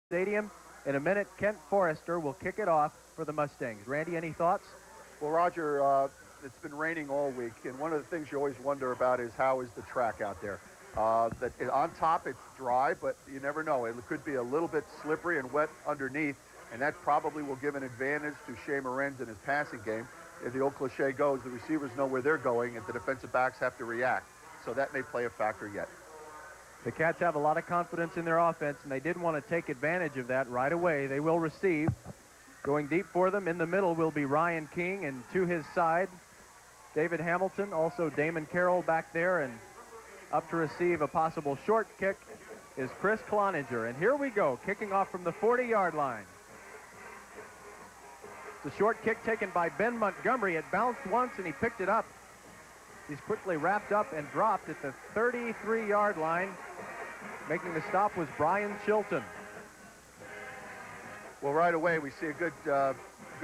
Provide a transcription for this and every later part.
stadium. In a minute, Kent Forrester will kick it off for the Mustangs. Randy, any thoughts? Well, Roger, it's been raining all week, and one of the things you always wonder about is how is the track out there. On top, it's dry, but you never know. It could be a little bit slippery and wet underneath, and that probably will give an advantage to Shea Morenz in his passing game. As the old cliche goes, the receivers know where they're going, and the defensive backs have to react. So that may play a factor yet. The Cats have a lot of confidence in their offense, and they did want to take advantage of that right away. They will receive. Going deep for them in the middle will be Ryan King, and to his side, David Hamilton, also Damon Carroll back there, and up to receive a possible short kick is Chris Cloninger. And here we go, kicking off from the 40-yard line. The short kick taken by Ben Montgomery. It bounced once, and he picked it up. He's quickly wrapped up and dropped at the 33-yard line. Making the stop was Brian Chilton. Well, right away, we see a good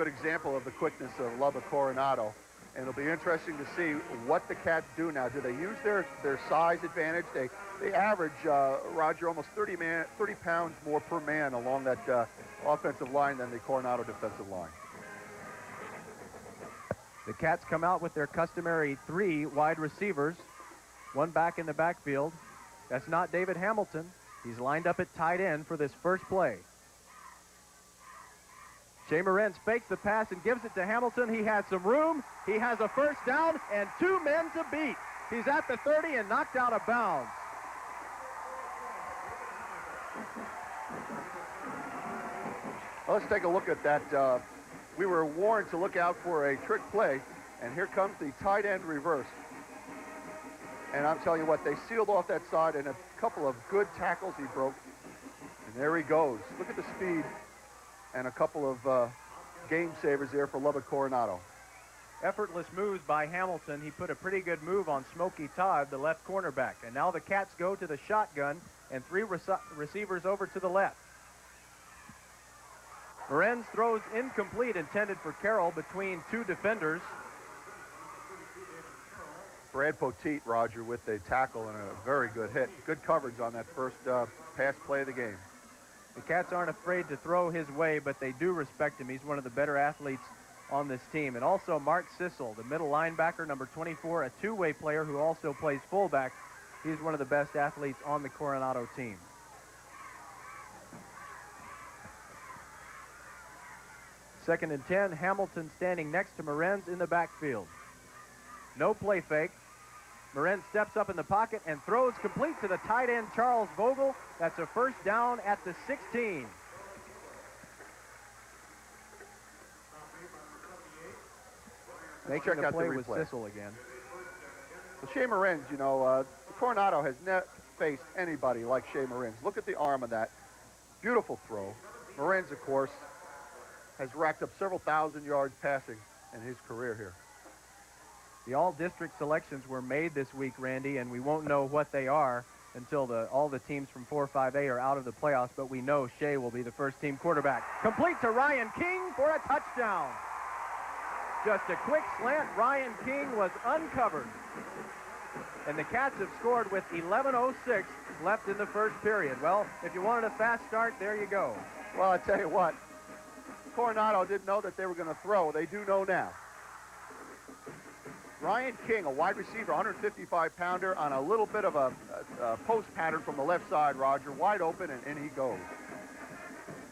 example of the quickness of Lubbock Coronado. And it'll be interesting to see what the Cats do now. Do they use their size advantage? They average, Roger, almost 30 pounds more per man along that offensive line than the Coronado defensive line. The Cats come out with their customary 3 wide receivers, one back in the backfield. That's not David Hamilton. He's lined up at tight end for this first play. Shea Morenz fakes the pass and gives it to Hamilton. He has some room. He has a first down and 2 men to beat. He's at the 30 and knocked out of bounds. Well, let's take a look at that. We were warned to look out for a trick play, and here comes the tight end reverse. And I'm telling you what, they sealed off that side, and a couple of good tackles he broke. And there he goes. Look at the speed, and a couple of game savers there for Lubbock Coronado. Effortless moves by Hamilton. He put a pretty good move on Smokey Todd, the left cornerback. And now the Cats go to the shotgun, and 3 receivers over to the left. Morenz throws incomplete, intended for Carroll between 2 defenders. Brad Poteet, Roger, with a tackle and a very good hit. Good coverage on that first pass play of the game. The Cats aren't afraid to throw his way, but they do respect him. He's one of the better athletes on this team. And also Mark Sissel, the middle linebacker, number 24, a 2-way player who also plays fullback. He's one of the best athletes on the Coronado team. Second and 10, Hamilton standing next to Morenz in the backfield. No play fake. Morenz steps up in the pocket and throws complete to the tight end, Charles Vogel. That's a first down at the 16. Making the play was Sissel again. So Shea Morenz, you know, Coronado has never faced anybody like Shea Morenz. Look at the arm of that. Beautiful throw. Morenz, of course, has racked up several thousand yards passing in his career here. The all-district selections were made this week, Randy, and we won't know what they are until all the teams from 4-5A are out of the playoffs, but we know Shea will be the first-team quarterback. Complete to Ryan King for a touchdown. Just a quick slant. Ryan King was uncovered. And the Cats have scored with 11:06 left in the first period. Well, if you wanted a fast start, there you go. Well, I tell you what, Coronado didn't know that they were going to throw. They do know now. Ryan King, a wide receiver, 155-pounder on a little bit of a post pattern from the left side, Roger. Wide open, and in he goes.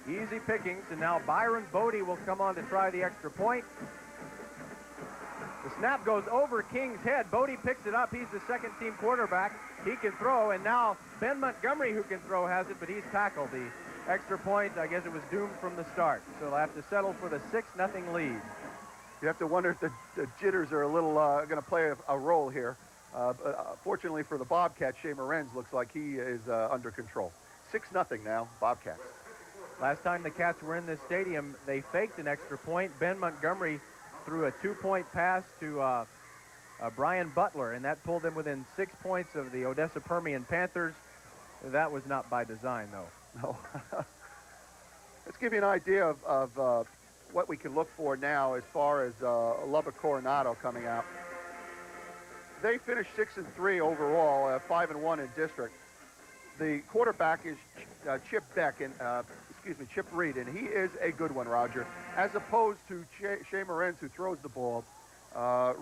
Easy pickings, and now Byron Bodie will come on to try the extra point. The snap goes over King's head. Bodie picks it up. He's the second-team quarterback. He can throw, and now Ben Montgomery, who can throw, has it, but he's tackled. The extra point, I guess it was doomed from the start. So they'll have to settle for the 6-0 lead. You have to wonder if the jitters are a little going to play a role here. Fortunately for the Bobcats, Shea Morenz looks like he is under control. 6-0 now, Bobcats. Last time the Cats were in this stadium, they faked an extra point. Ben Montgomery threw a 2-point pass to Brian Butler, and that pulled them within 6 points of the Odessa Permian Panthers. That was not by design, though. No. Let's give you an idea of what we can look for now as far as Lubbock Coronado coming out. They finished 6-3 overall, 5-1 in district. The quarterback is Chip Beck, and as Chip Reed, and he is a good one, Roger. As opposed to Shea Morenz, who throws the ball,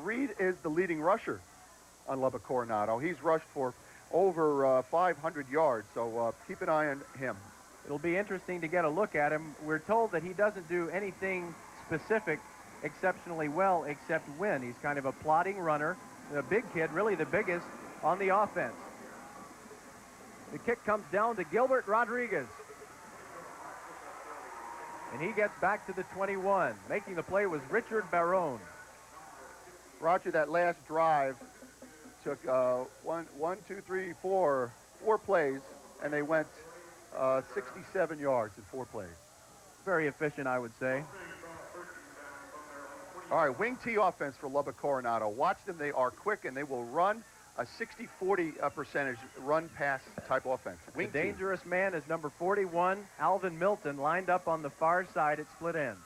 Reed is the leading rusher on Lubbock Coronado. He's rushed for over 500 yards, so keep an eye on him. It'll be interesting to get a look at him. We're told that he doesn't do anything specific exceptionally well except win. He's kind of a plodding runner, a big kid, really the biggest on the offense. The kick comes down to Gilbert Rodriguez. And he gets back to the 21. Making the play was Richard Barone. Roger, that last drive took four plays, and they went 67 yards in 4 plays. Very efficient, I would say. All right, wing T offense for Lubbock Coronado. Watch them. They are quick, and they will run a 60-40 percentage run-pass type offense. The dangerous man is number 41, Alvin Milton, lined up on the far side at split end.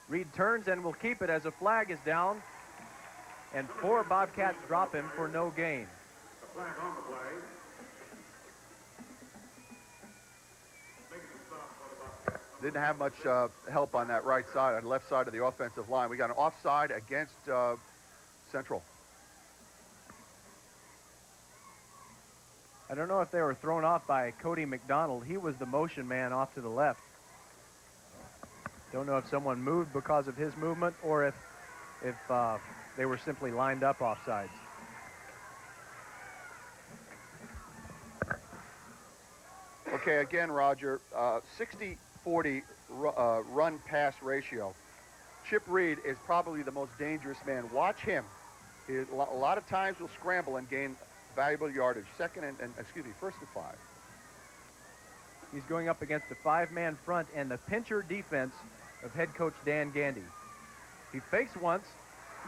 Reed turns and will keep it as a flag is down, and 4 Bobcats drop him for no gain. Didn't have much help on that right side, on the left side of the offensive line. We got an offside against Central. I don't know if they were thrown off by Cody McDonald. He was the motion man off to the left. Don't know if someone moved because of his movement or if they were simply lined up offsides. Okay, again, Roger, 60-40 run-pass ratio. Chip Reed is probably the most dangerous man. Watch him. A lot of times will scramble and gain valuable yardage. First and 5. He's going up against the 5-man front and the pincher defense of head coach Dan Gandy. He fakes once,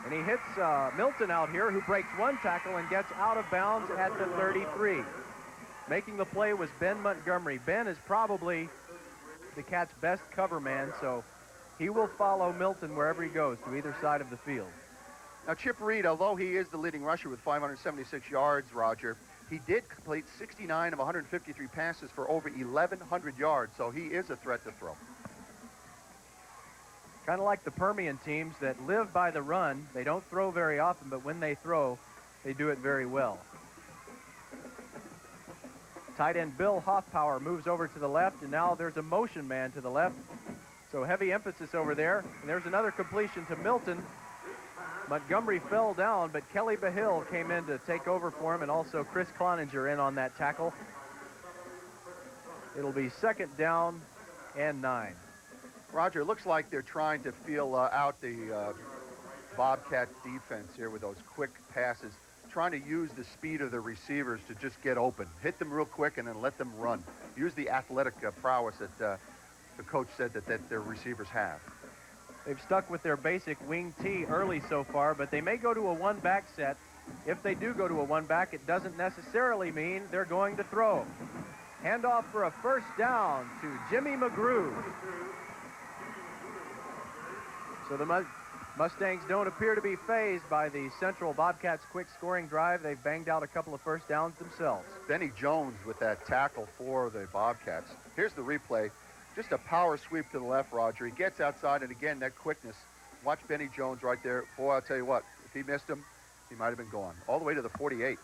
and he hits Milton out here, who breaks 1 tackle and gets out of bounds at the 33. Making the play was Ben Montgomery. Ben is probably the Cats' best cover man, so he will follow Milton wherever he goes to either side of the field. Now, Chip Reed, although he is the leading rusher with 576 yards, Roger, he did complete 69 of 153 passes for over 1,100 yards, so he is a threat to throw. Kind of like the Permian teams that live by the run. They don't throw very often, but when they throw, they do it very well. Tight end Bill Hoffpower moves over to the left, and now there's a motion man to the left. So heavy emphasis over there. And there's another completion to Milton. Montgomery fell down, but Kelly Bahill came in to take over for him, and also Chris Cloninger in on that tackle. It'll be 2nd down and 9. Roger, it looks like they're trying to feel out the Bobcat defense here with those quick passes, trying to use the speed of the receivers to just get open. Hit them real quick and then let them run. Use the athletic prowess that the coach said that their receivers have. They've stuck with their basic wing T early so far, but they may go to a 1-back set. If they do go to a 1-back, it doesn't necessarily mean they're going to throw. Handoff for a 1st down to Jimmy McGrew. So the Mustangs don't appear to be fazed by the Central Bobcats' quick scoring drive. They've banged out a couple of 1st downs themselves. Benny Jones with that tackle for the Bobcats. Here's the replay. Just a power sweep to the left, Roger. He gets outside, and again, that quickness. Watch Benny Jones right there. Boy, I'll tell you what, if he missed him, he might have been gone. All the way to the 48.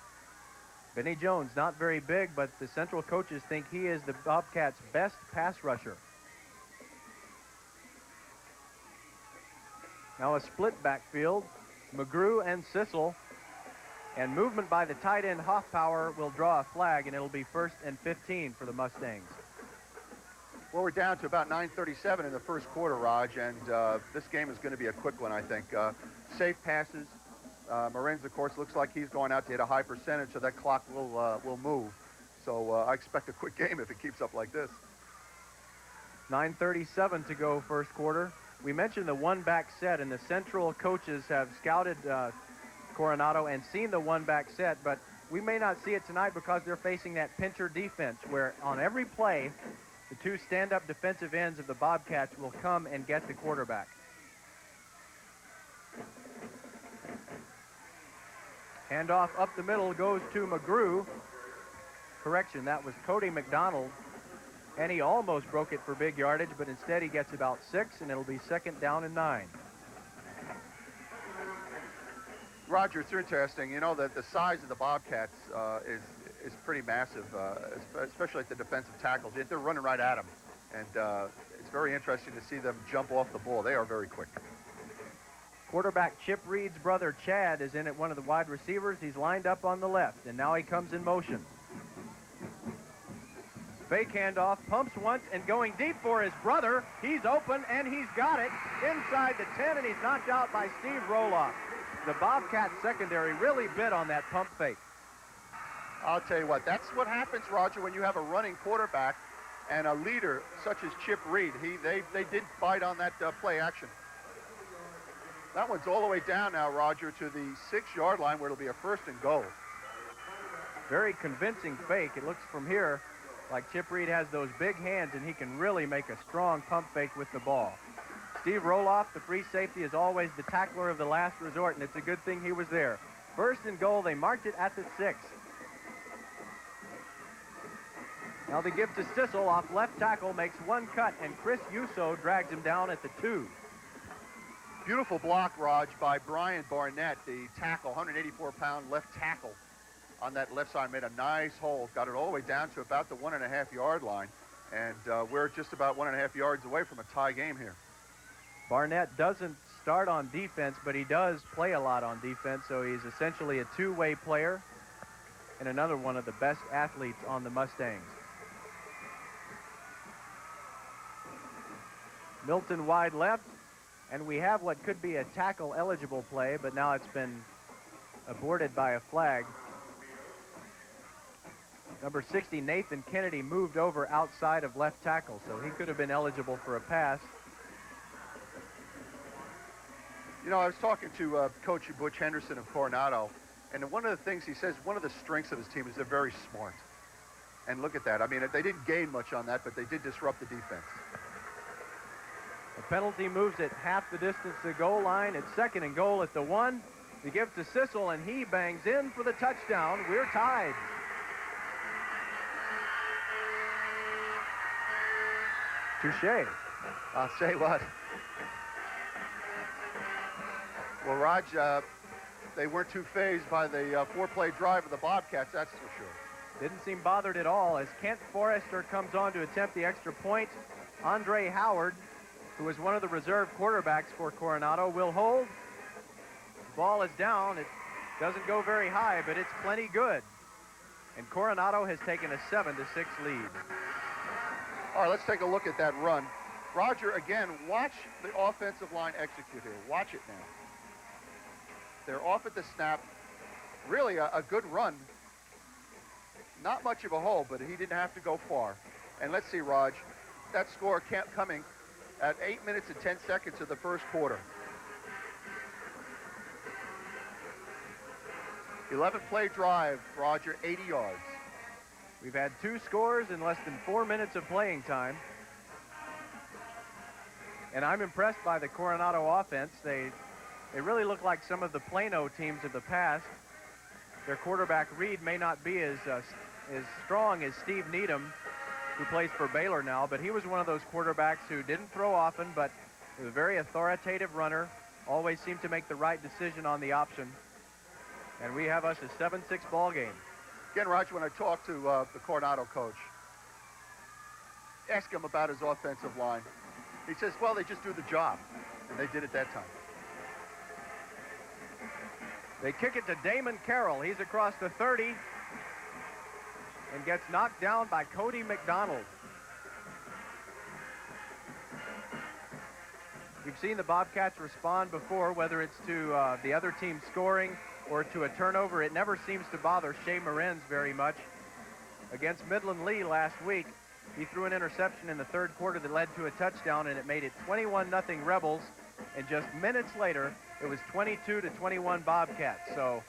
Benny Jones, not very big, but the Central coaches think he is the Bobcats' best pass rusher. Now a split backfield, McGrew and Sissel, and movement by the tight end Hoffpower will draw a flag, and it'll be 1st and 15 for the Mustangs. Well, we're down to about 9:37 in the first quarter, Raj, and this game is going to be a quick one, I think. Safe passes. Morenz, of course, looks like he's going out to hit a high percentage, so that clock will move. So I expect a quick game if it keeps up like this. 9:37 to go first quarter. We mentioned the 1-back set, and the Central coaches have scouted Coronado and seen the 1-back set, but we may not see it tonight because they're facing that pincher defense, where on every play, the 2 stand-up defensive ends of the Bobcats will come and get the quarterback. Handoff up the middle goes to McGrew. correction, that was Cody McDonald, and he almost broke it for big yardage, but instead he gets about 6, and it'll be 2nd down and 9. Roger, it's interesting. You know that the size of the Bobcats is pretty massive, especially at the defensive tackles. They're running right at them, and it's very interesting to see them jump off the ball. They are very quick. Quarterback Chip Reed's brother Chad is in at one of the wide receivers. He's lined up on the left, and now he comes in motion. Fake handoff, pumps once, and going deep for his brother. He's open, and he's got it inside the 10, and he's knocked out by Steve Roloff. The Bobcat secondary really bit on that pump fake. I'll tell you what, that's what happens, Roger, when you have a running quarterback and a leader such as Chip Reed. They did bite on that play action. That one's all the way down now, Roger, to the 6-yard line where it'll be a 1st and goal. Very convincing fake. It looks from here like Chip Reed has those big hands, and he can really make a strong pump fake with the ball. Steve Roloff, the free safety, is always the tackler of the last resort, and it's a good thing he was there. 1st and goal, they marked it at the 6. Now the give to Sissel off left tackle, makes one cut, and Chris Yuso drags him down at the 2. Beautiful block, Raj, by Brian Barnett, the tackle, 184-pound left tackle on that left side. Made a nice hole, got it all the way down to about the 1.5-yard line, and we're just about 1.5 yards away from a tie game here. Barnett doesn't start on defense, but he does play a lot on defense, so he's essentially a two-way player and another one of the best athletes on the Mustangs. Milton wide left, and we have what could be a tackle-eligible play, but now it's been aborted by a flag. Number 60, Nathan Kennedy, moved over outside of left tackle, so he could have been eligible for a pass. You know, I was talking to Coach Butch Henderson of Coronado, and one of the things he says, one of the strengths of his team is they're very smart. And look at that. I mean, they didn't gain much on that, but they did disrupt the defense. The penalty moves it half the distance to the goal line. It's 2nd and goal at the 1. The give to Sissel, and he bangs in for the touchdown. We're tied. Touche. I'll say what. Well, Raj, they weren't too fazed by the 4-play drive of the Bobcats, that's for sure. Didn't seem bothered at all as Kent Forrester comes on to attempt the extra point. Andre Howard, who is one of the reserve quarterbacks for Coronado, will hold. The ball is down. It doesn't go very high, but it's plenty good. And Coronado has taken a 7-6 lead. All right, let's take a look at that run. Roger, again, watch the offensive line execute here. Watch it now. They're off at the snap. Really a good run. Not much of a hole, but he didn't have to go far. And let's see, Raj, that score coming at 8 minutes and 10 seconds of the 1st quarter. 11-play drive, Roger, 80 yards. We've had 2 scores in less than 4 minutes of playing time. And I'm impressed by the Coronado offense. They really look like some of the Plano teams of the past. Their quarterback, Reed, may not be as strong as Steve Needham, who plays for Baylor now, but he was one of those quarterbacks who didn't throw often, but was a very authoritative runner, always seemed to make the right decision on the option. And we have us a 7-6 ball game. Again, Roger, when I talked to the Coronado coach, ask him about his offensive line. He says, well, they just do the job, and they did it that time. They kick it to Damon Carroll. He's across the 30 and gets knocked down by Cody McDonald. We've seen the Bobcats respond before, whether it's to the other team scoring or to a turnover. It never seems to bother Shea Morenz very much. Against Midland Lee last week, he threw an interception in the 3rd quarter that led to a touchdown, and it made it 21-0 Rebels. And just minutes later, it was 22-21 Bobcats. So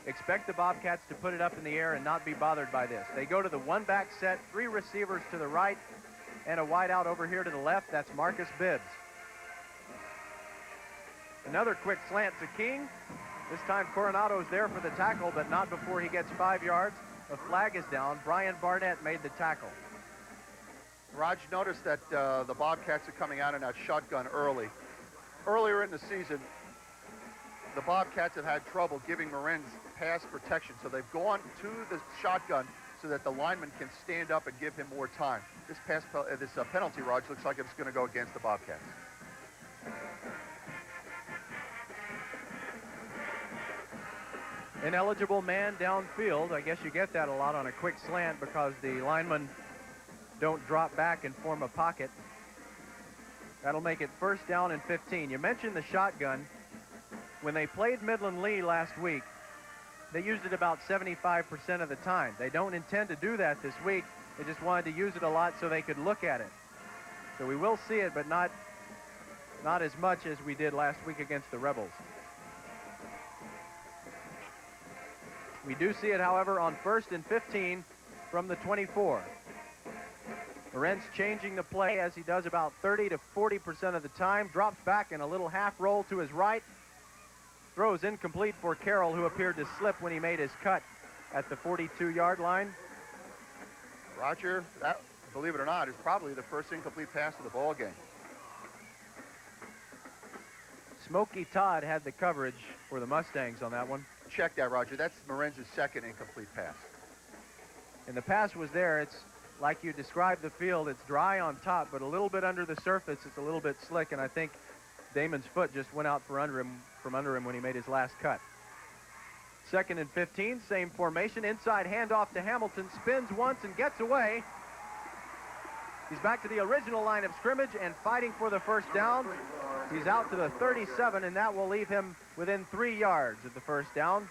expect the Bobcats to put it up in the air and not be bothered by this. They go to the 1-back set, 3 receivers to the right, and a wideout over here to the left. That's Marcus Bibbs. Another quick slant to King. This time Coronado's there for the tackle, but not before he gets 5 yards. A flag is down. Brian Barnett made the tackle. Raj, noticed that the Bobcats are coming out in that shotgun early. Earlier in the season, the Bobcats have had trouble giving Marin's pass protection, so they've gone to the shotgun so that the lineman can stand up and give him more time. This penalty, Raj, looks like it's going to go against the Bobcats. Ineligible man downfield. I guess you get that a lot on a quick slant because the linemen don't drop back and form a pocket. That'll make it first down and 15. You mentioned the shotgun. When they played Midland Lee last week, they used it about 75% of the time. They don't intend to do that this week. They just wanted to use it a lot so they could look at it. So we will see it, but not as much as we did last week against the Rebels. We do see it, however, on first and 15 from the 24. Maren's changing the play as he does about 30 to 40% of the time. Drops back in a little half roll to his right. Throws incomplete for Carroll, who appeared to slip when he made his cut at the 42-yard line. Roger, that, believe it or not, is probably the first incomplete pass of the ball game. Smokey Todd had the coverage for the Mustangs on that one. Check that, Roger. That's Maren's second incomplete pass. And the pass was there. It's like you described the field. It's dry on top, but a little bit under the surface. It's a little bit slick, and I think Damon's foot just went out from under him when he made his last cut. Second and 15, same formation. Inside handoff to Hamilton. Spins once and gets away. He's back to the original line of scrimmage and fighting for the first down. He's out to the 37, and that will leave him within 3 yards of the first down.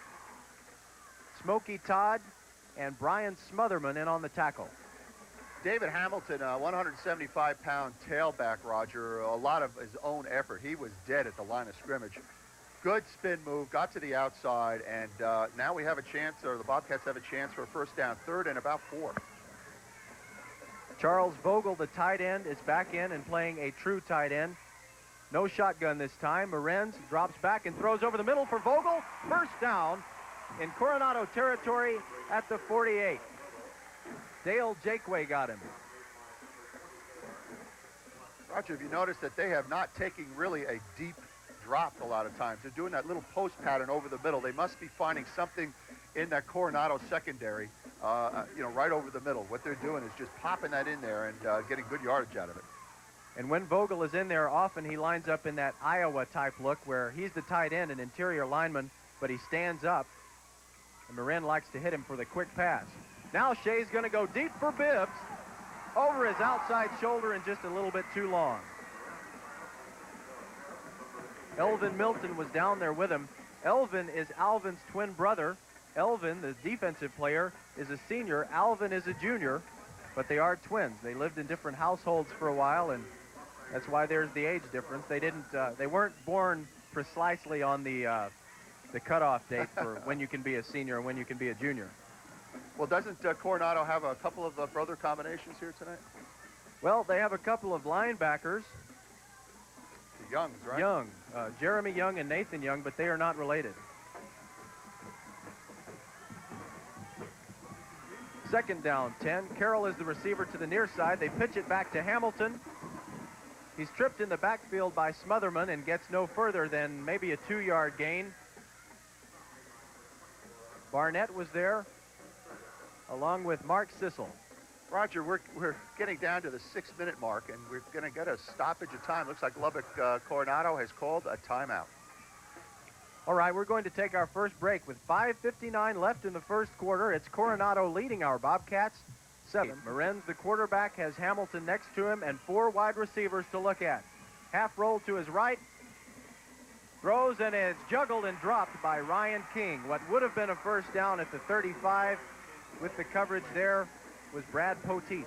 Smokey Todd and Brian Smotherman in on the tackle. David Hamilton, a 175-pound tailback, Roger, a lot of his own effort. He was dead at the line of scrimmage. Good spin move, got to the outside, and now we have a chance, or the Bobcats have a chance for a first down, third and about 4. Charles Vogel, the tight end, is back in and playing a true tight end. No shotgun this time. Marenz drops back and throws over the middle for Vogel. First down in Coronado territory at the 48. Dale Jakeway got him. Roger, have you noticed that they have not taken really a deep drop a lot of times? They're doing that little post pattern over the middle. They must be finding something in that Coronado secondary, right over the middle. What they're doing is just popping that in there and getting good yardage out of it. And when Vogel is in there, often he lines up in that Iowa-type look where he's the tight end, an interior lineman, but he stands up. And Marin likes to hit him for the quick pass. Now Shea's going to go deep for Bibbs. Over his outside shoulder and just a little bit too long. Elvin Milton was down there with him. Elvin is Alvin's twin brother. Elvin, the defensive player, is a senior. Alvin is a junior, but they are twins. They lived in different households for a while, and that's why there's the age difference. They weren't born precisely on the cutoff date for when you can be a senior and when you can be a junior. Well, doesn't Coronado have a couple of brother combinations here tonight? Well, they have a couple of linebackers. The Youngs, right? Young, Jeremy Young and Nathan Young, but they are not related. Second down, 10. Carroll is the receiver to the near side. They pitch it back to Hamilton. He's tripped in the backfield by Smotherman and gets no further than maybe a 2-yard gain. Barnett was there, along with Mark Sissel. Roger, we're getting down to the 6-minute mark, and we're going to get a stoppage of time. Looks like Lubbock Coronado has called a timeout. All right, we're going to take our first break with 5:59 left in the first quarter. It's Coronado leading our Bobcats 7. Marenz, the quarterback, has Hamilton next to him and 4 wide receivers to look at. Half roll to his right. Throws, and it's juggled and dropped by Ryan King. What would have been a first down at the 35 with the coverage there was Brad Poteet.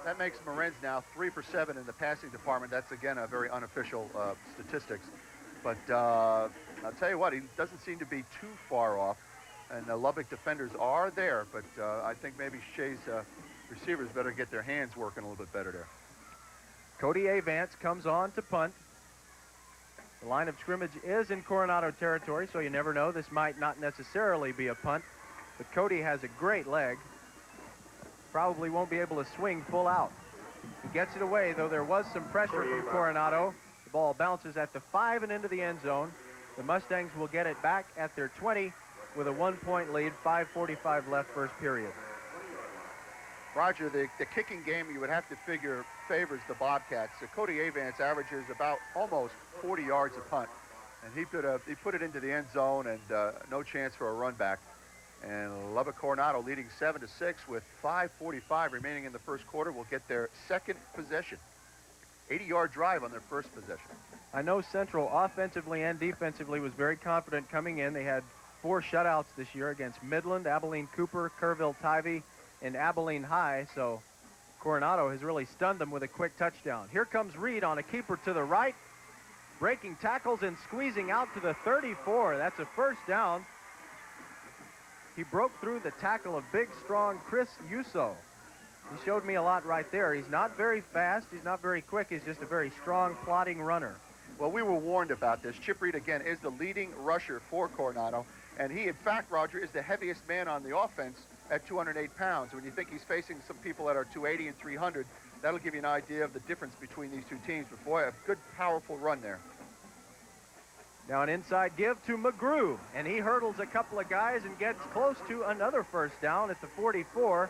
That makes Marenz now 3 for 7 in the passing department. That's, again, a very unofficial statistics. But I'll tell you what, he doesn't seem to be too far off. And the Lubbock defenders are there, but I think maybe Shea's receivers better get their hands working a little bit better there. Cody Avance comes on to punt. The line of scrimmage is in Coronado territory, so you never know. This might not necessarily be a punt. But Cody has a great leg. Probably won't be able to swing full out. He gets it away, though there was some pressure from Coronado. The ball bounces at the 5 and into the end zone. The Mustangs will get it back at their 20 with a 1-point lead, 5:45 left first period. Roger, the kicking game you would have to figure favors the Bobcats. So Cody Avance averages about almost 40 yards a punt, and he put it into the end zone, and no chance for a run back. And Lubbock Coronado leading 7-6 with 5:45 remaining in the first quarter will get their second possession. 80-yard drive on their first possession. I know Central offensively and defensively was very confident coming in. They had 4 shutouts this year against Midland, Abilene Cooper, Kerrville-Tivy, and Abilene High, so Coronado has really stunned them with a quick touchdown. Here comes Reed on a keeper to the right, breaking tackles and squeezing out to the 34. That's a first down. He broke through the tackle of big, strong Chris Yuso. He showed me a lot right there. He's not very fast. He's not very quick. He's just a very strong, plodding runner. Well, we were warned about this. Chip Reed, again, is the leading rusher for Coronado, and he, in fact, Roger, is the heaviest man on the offense at 208 pounds. When you think he's facing some people that are 280 and 300, that'll give you an idea of the difference between these two teams. But boy, a good, powerful run there. Now an inside give to McGrew, and he hurdles a couple of guys and gets close to another first down at the 44.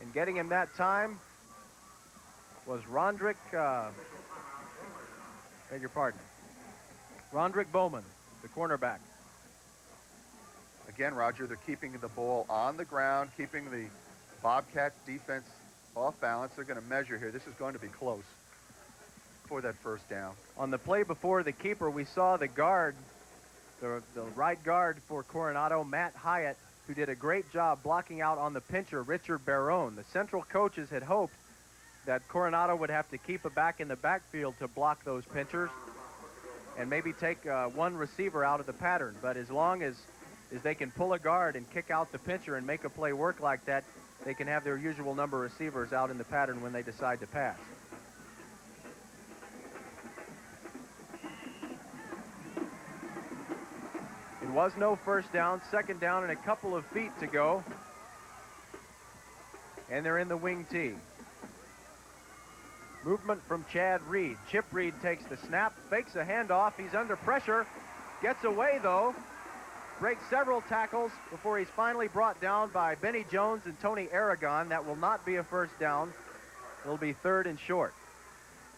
And getting him that time was Rondrick, beg your pardon, Rondrick Bowman, the cornerback. Again, Roger, they're keeping the ball on the ground, keeping the Bobcats defense off balance. They're going to measure here. This is going to be close for that first down. On the play before the keeper, we saw the guard, the right guard for Coronado, Matt Hyatt, who did a great job blocking out on the pincher, Richard Barone. The Central coaches had hoped that Coronado would have to keep a back in the backfield to block those pinchers and maybe take one receiver out of the pattern. But as long as they can pull a guard and kick out the pincher and make a play work like that, they can have their usual number of receivers out in the pattern when they decide to pass. It was no first down, second down and a couple of feet to go. And they're in the wing tee. Movement from Chad Reed. Chip Reed takes the snap, fakes a handoff. He's under pressure, gets away though, breaks several tackles before he's finally brought down by Benny Jones and Tony Aragon. That will not be a first down. It'll be third and short.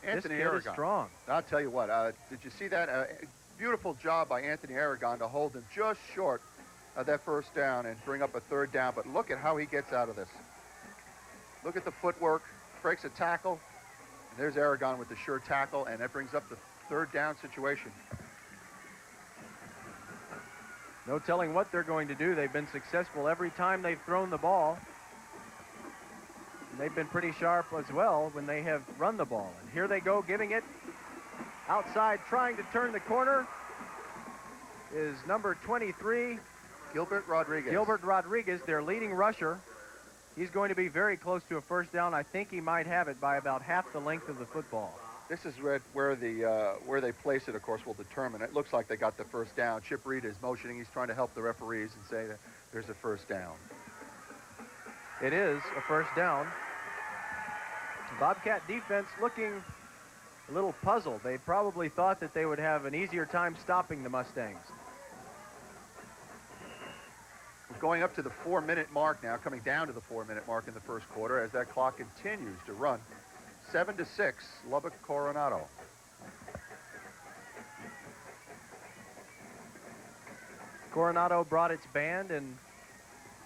Anthony This kid Aragon is strong. I'll tell you what, did you see that? Beautiful job by Anthony Aragon to hold him just short of that first down and bring up a third down. But look at how he gets out of this. Look at the footwork, breaks a tackle. And there's Aragon with the sure tackle, and that brings up the third down situation. No telling what they're going to do. They've been successful every time they've thrown the ball. And they've been pretty sharp as well when they have run the ball. And here they go, giving it outside, trying to turn the corner is number 23. Gilbert Rodriguez. Gilbert Rodriguez, their leading rusher. He's going to be very close to a first down. I think he might have it by about half the length of the football. This is where they place it, of course, will determine. It looks like they got the first down. Chip Reed is motioning. He's trying to help the referees and say that there's a first down. It is a first down. Bobcat defense looking a little puzzled. They probably thought that they would have an easier time stopping the Mustangs. We're going up to the 4-minute mark now, coming down to the 4-minute mark in the first quarter as that clock continues to run. 7-6, Lubbock Coronado. Coronado brought its band and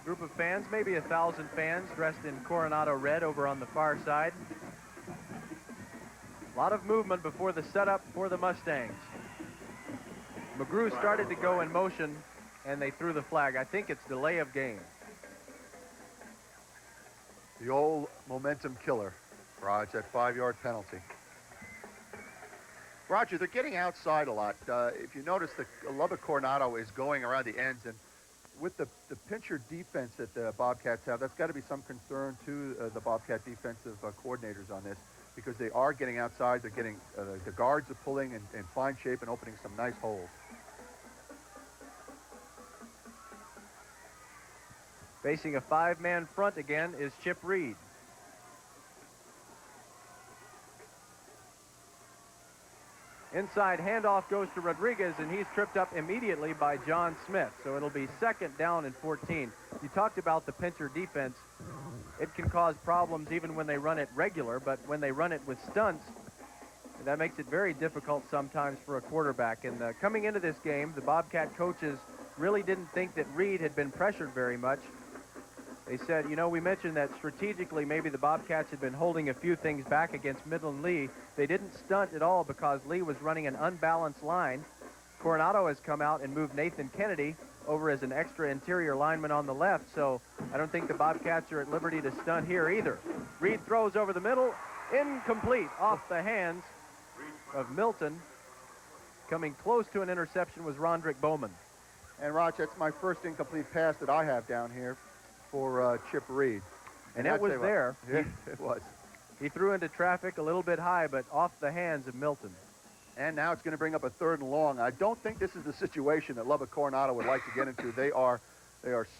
group of fans, maybe 1,000 fans dressed in Coronado red over on the far side. A lot of movement before the setup for the Mustangs. McGrew started to go in motion and they threw the flag. I think it's delay of game. The old momentum killer, Raj, that 5-yard penalty. Roger, they're getting outside a lot. If you notice, the Lubbock Coronado is going around the ends, and with the pincher defense that the Bobcats have, that's got to be some concern to the Bobcat defensive coordinators on this, because they are getting outside. They're getting, the guards are pulling in fine shape and opening some nice holes. Facing a 5-man front again is Chip Reed. Inside handoff goes to Rodriguez, and he's tripped up immediately by John Smith. So it'll be 2nd down and 14. You talked about the pincher defense. It can cause problems even when they run it regular, but when they run it with stunts, that makes it very difficult sometimes for a quarterback. And coming into this game, the Bobcat coaches really didn't think that Reed had been pressured very much. They said, you know, we mentioned that strategically maybe the Bobcats had been holding a few things back against Midland Lee. They didn't stunt at all because Lee was running an unbalanced line. Coronado has come out and moved Nathan Kennedy over as an extra interior lineman on the left, so I don't think the Bobcats are at liberty to stunt here either. Reed throws over the middle, incomplete, off the hands of Milton. Coming close to an interception was Rondrick Bowman. And Raj, that's my first incomplete pass that I have down here for Chip Reed. And it was there. Yeah, it was. He threw into traffic a little bit high, but off the hands of Milton. And now it's going to bring up a 3rd and long. I don't think this is the situation that Lubbock Coronado would like to get into. They are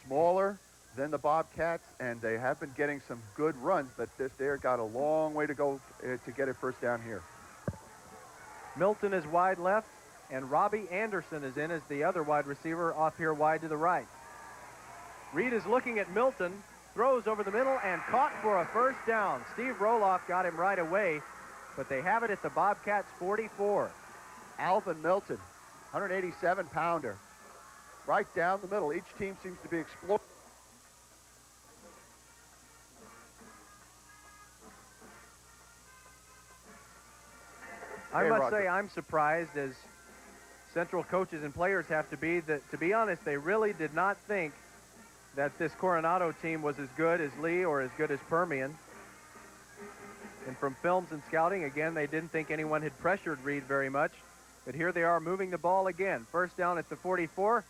smaller than the Bobcats, and they have been getting some good runs, but they've got a long way to go to get it 1st down here. Milton is wide left, and Robbie Anderson is in as the other wide receiver off here wide to the right. Reed is looking at Milton, throws over the middle, and caught for a 1st down. Steve Roloff got him right away, but they have it at the Bobcats 44. Alvin Milton, 187-pounder, right down the middle. Each team seems to be exploring. I must say I'm surprised, as Central coaches and players have to be, that, to be honest, they really did not think that this Coronado team was as good as Lee or as good as Permian. And from films and scouting, again, they didn't think anyone had pressured Reed very much. But here they are moving the ball again. 1st down at the 44.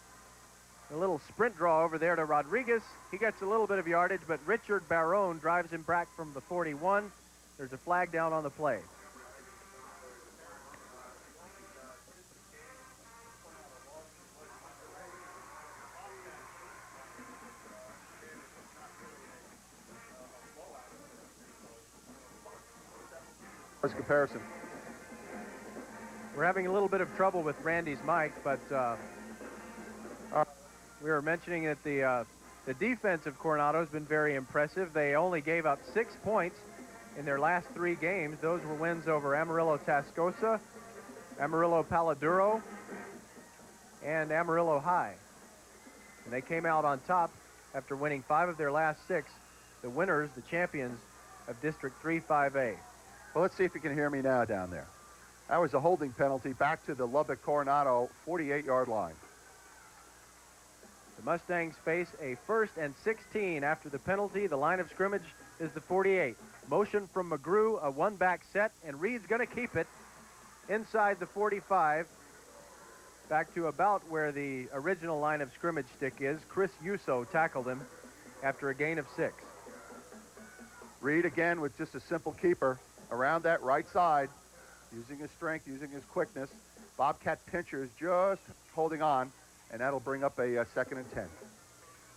A little sprint draw over there to Rodriguez. He gets a little bit of yardage, but Richard Barone drives him back from the 41. There's a flag down on the play. Comparison. We're having a little bit of trouble with Randy's mic, but we were mentioning that the defense of Coronado has been very impressive. They only gave up 6 points in their last 3 games. Those were wins over Amarillo Tascosa, Amarillo Paladuro, and Amarillo High. And they came out on top after winning 5 of their last 6, the winners, the champions of District 3 5A. Well, let's see if you can hear me now down there. That was a holding penalty back to the Lubbock Coronado 48-yard line. The Mustangs face a 1st and 16 after the penalty. The line of scrimmage is the 48. Motion from McGrew, a 1-back set, and Reed's going to keep it inside the 45. Back to about where the original line of scrimmage stick is. Chris Yuso tackled him after a gain of 6. Reed again with just a simple keeper around that right side, using his strength, using his quickness. Bobcat pincher is just holding on, and that'll bring up a 2nd and 10.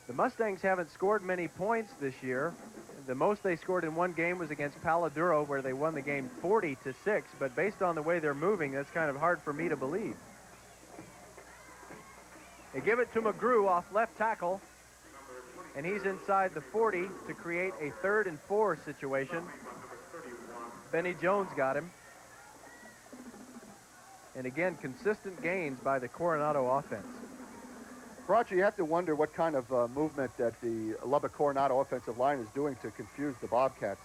The Mustangs haven't scored many points this year. The most they scored in one game was against Paladuro, where they won the game 40-6, but based on the way they're moving, that's kind of hard for me to believe. They give it to McGrew off left tackle, and he's inside the 40 to create a 3rd and 4 situation. Benny Jones got him. And again, consistent gains by the Coronado offense. Roger, you have to wonder what kind of movement that the Lubbock Coronado offensive line is doing to confuse the Bobcats.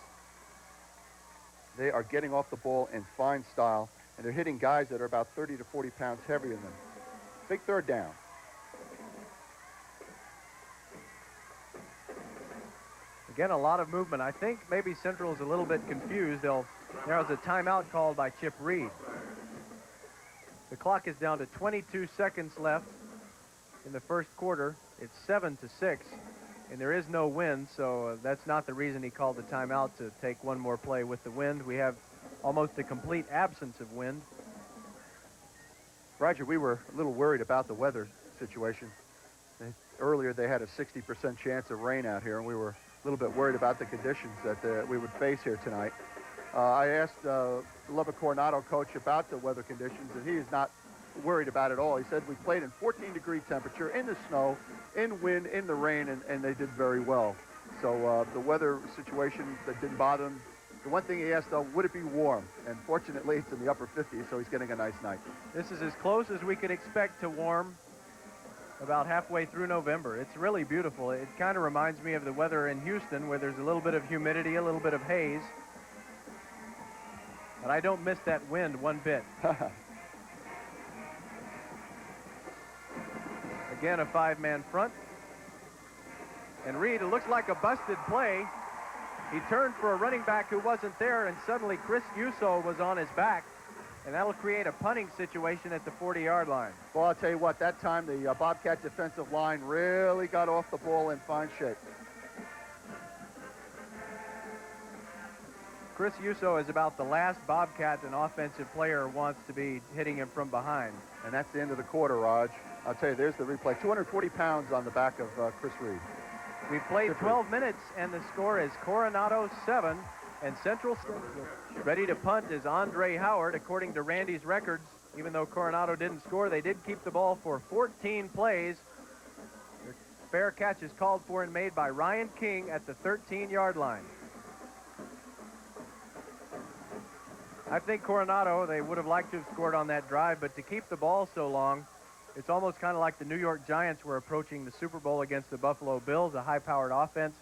They are getting off the ball in fine style, and they're hitting guys that are about 30 to 40 pounds heavier than them. Big 3rd down. Again, a lot of movement. I think maybe Central is a little bit confused. There was a timeout called by Chip Reed. The clock is down to 22 seconds left in the 1st quarter. It's 7-6, and there is no wind, so that's not the reason he called the timeout, to take one more play with the wind. We have almost a complete absence of wind. Roger, we were a little worried about the weather situation. Earlier they had a 60% chance of rain out here, and we were a little bit worried about the conditions that we would face here tonight. I asked the Lubbock Coronado coach about the weather conditions, and he is not worried about it at all. He said we played in 14-degree temperature, in the snow, in wind, in the rain, and they did very well. So the weather situation, that didn't bother him. The one thing he asked, though, would it be warm? And fortunately, it's in the upper 50s, so he's getting a nice night. This is as close as we could expect to warm about halfway through November. It's really beautiful. It kind of reminds me of the weather in Houston, where there's a little bit of humidity, a little bit of haze. But I don't miss that wind one bit. Again, a five-man front. And Reed, it looks like a busted play. He turned for a running back who wasn't there, and suddenly Chris Uso was on his back. And that'll create a punting situation at the 40-yard line. Well, I'll tell you what, that time the Bobcat defensive line really got off the ball in fine shape. Chris Uso is about the last Bobcat an offensive player wants to be hitting him from behind. And that's the end of the quarter, Raj. I'll tell you, there's the replay. 240 pounds on the back of Chris Reed. We've played 12 minutes, and the score is Coronado 7, and Central State ready to punt is Andre Howard. According to Randy's records, even though Coronado didn't score, they did keep the ball for 14 plays. The fair catch is called for and made by Ryan King at the 13-yard line. I think Coronado, they would have liked to have scored on that drive, but to keep the ball so long, it's almost kind of like the New York Giants were approaching the Super Bowl against the Buffalo Bills, a high-powered offense,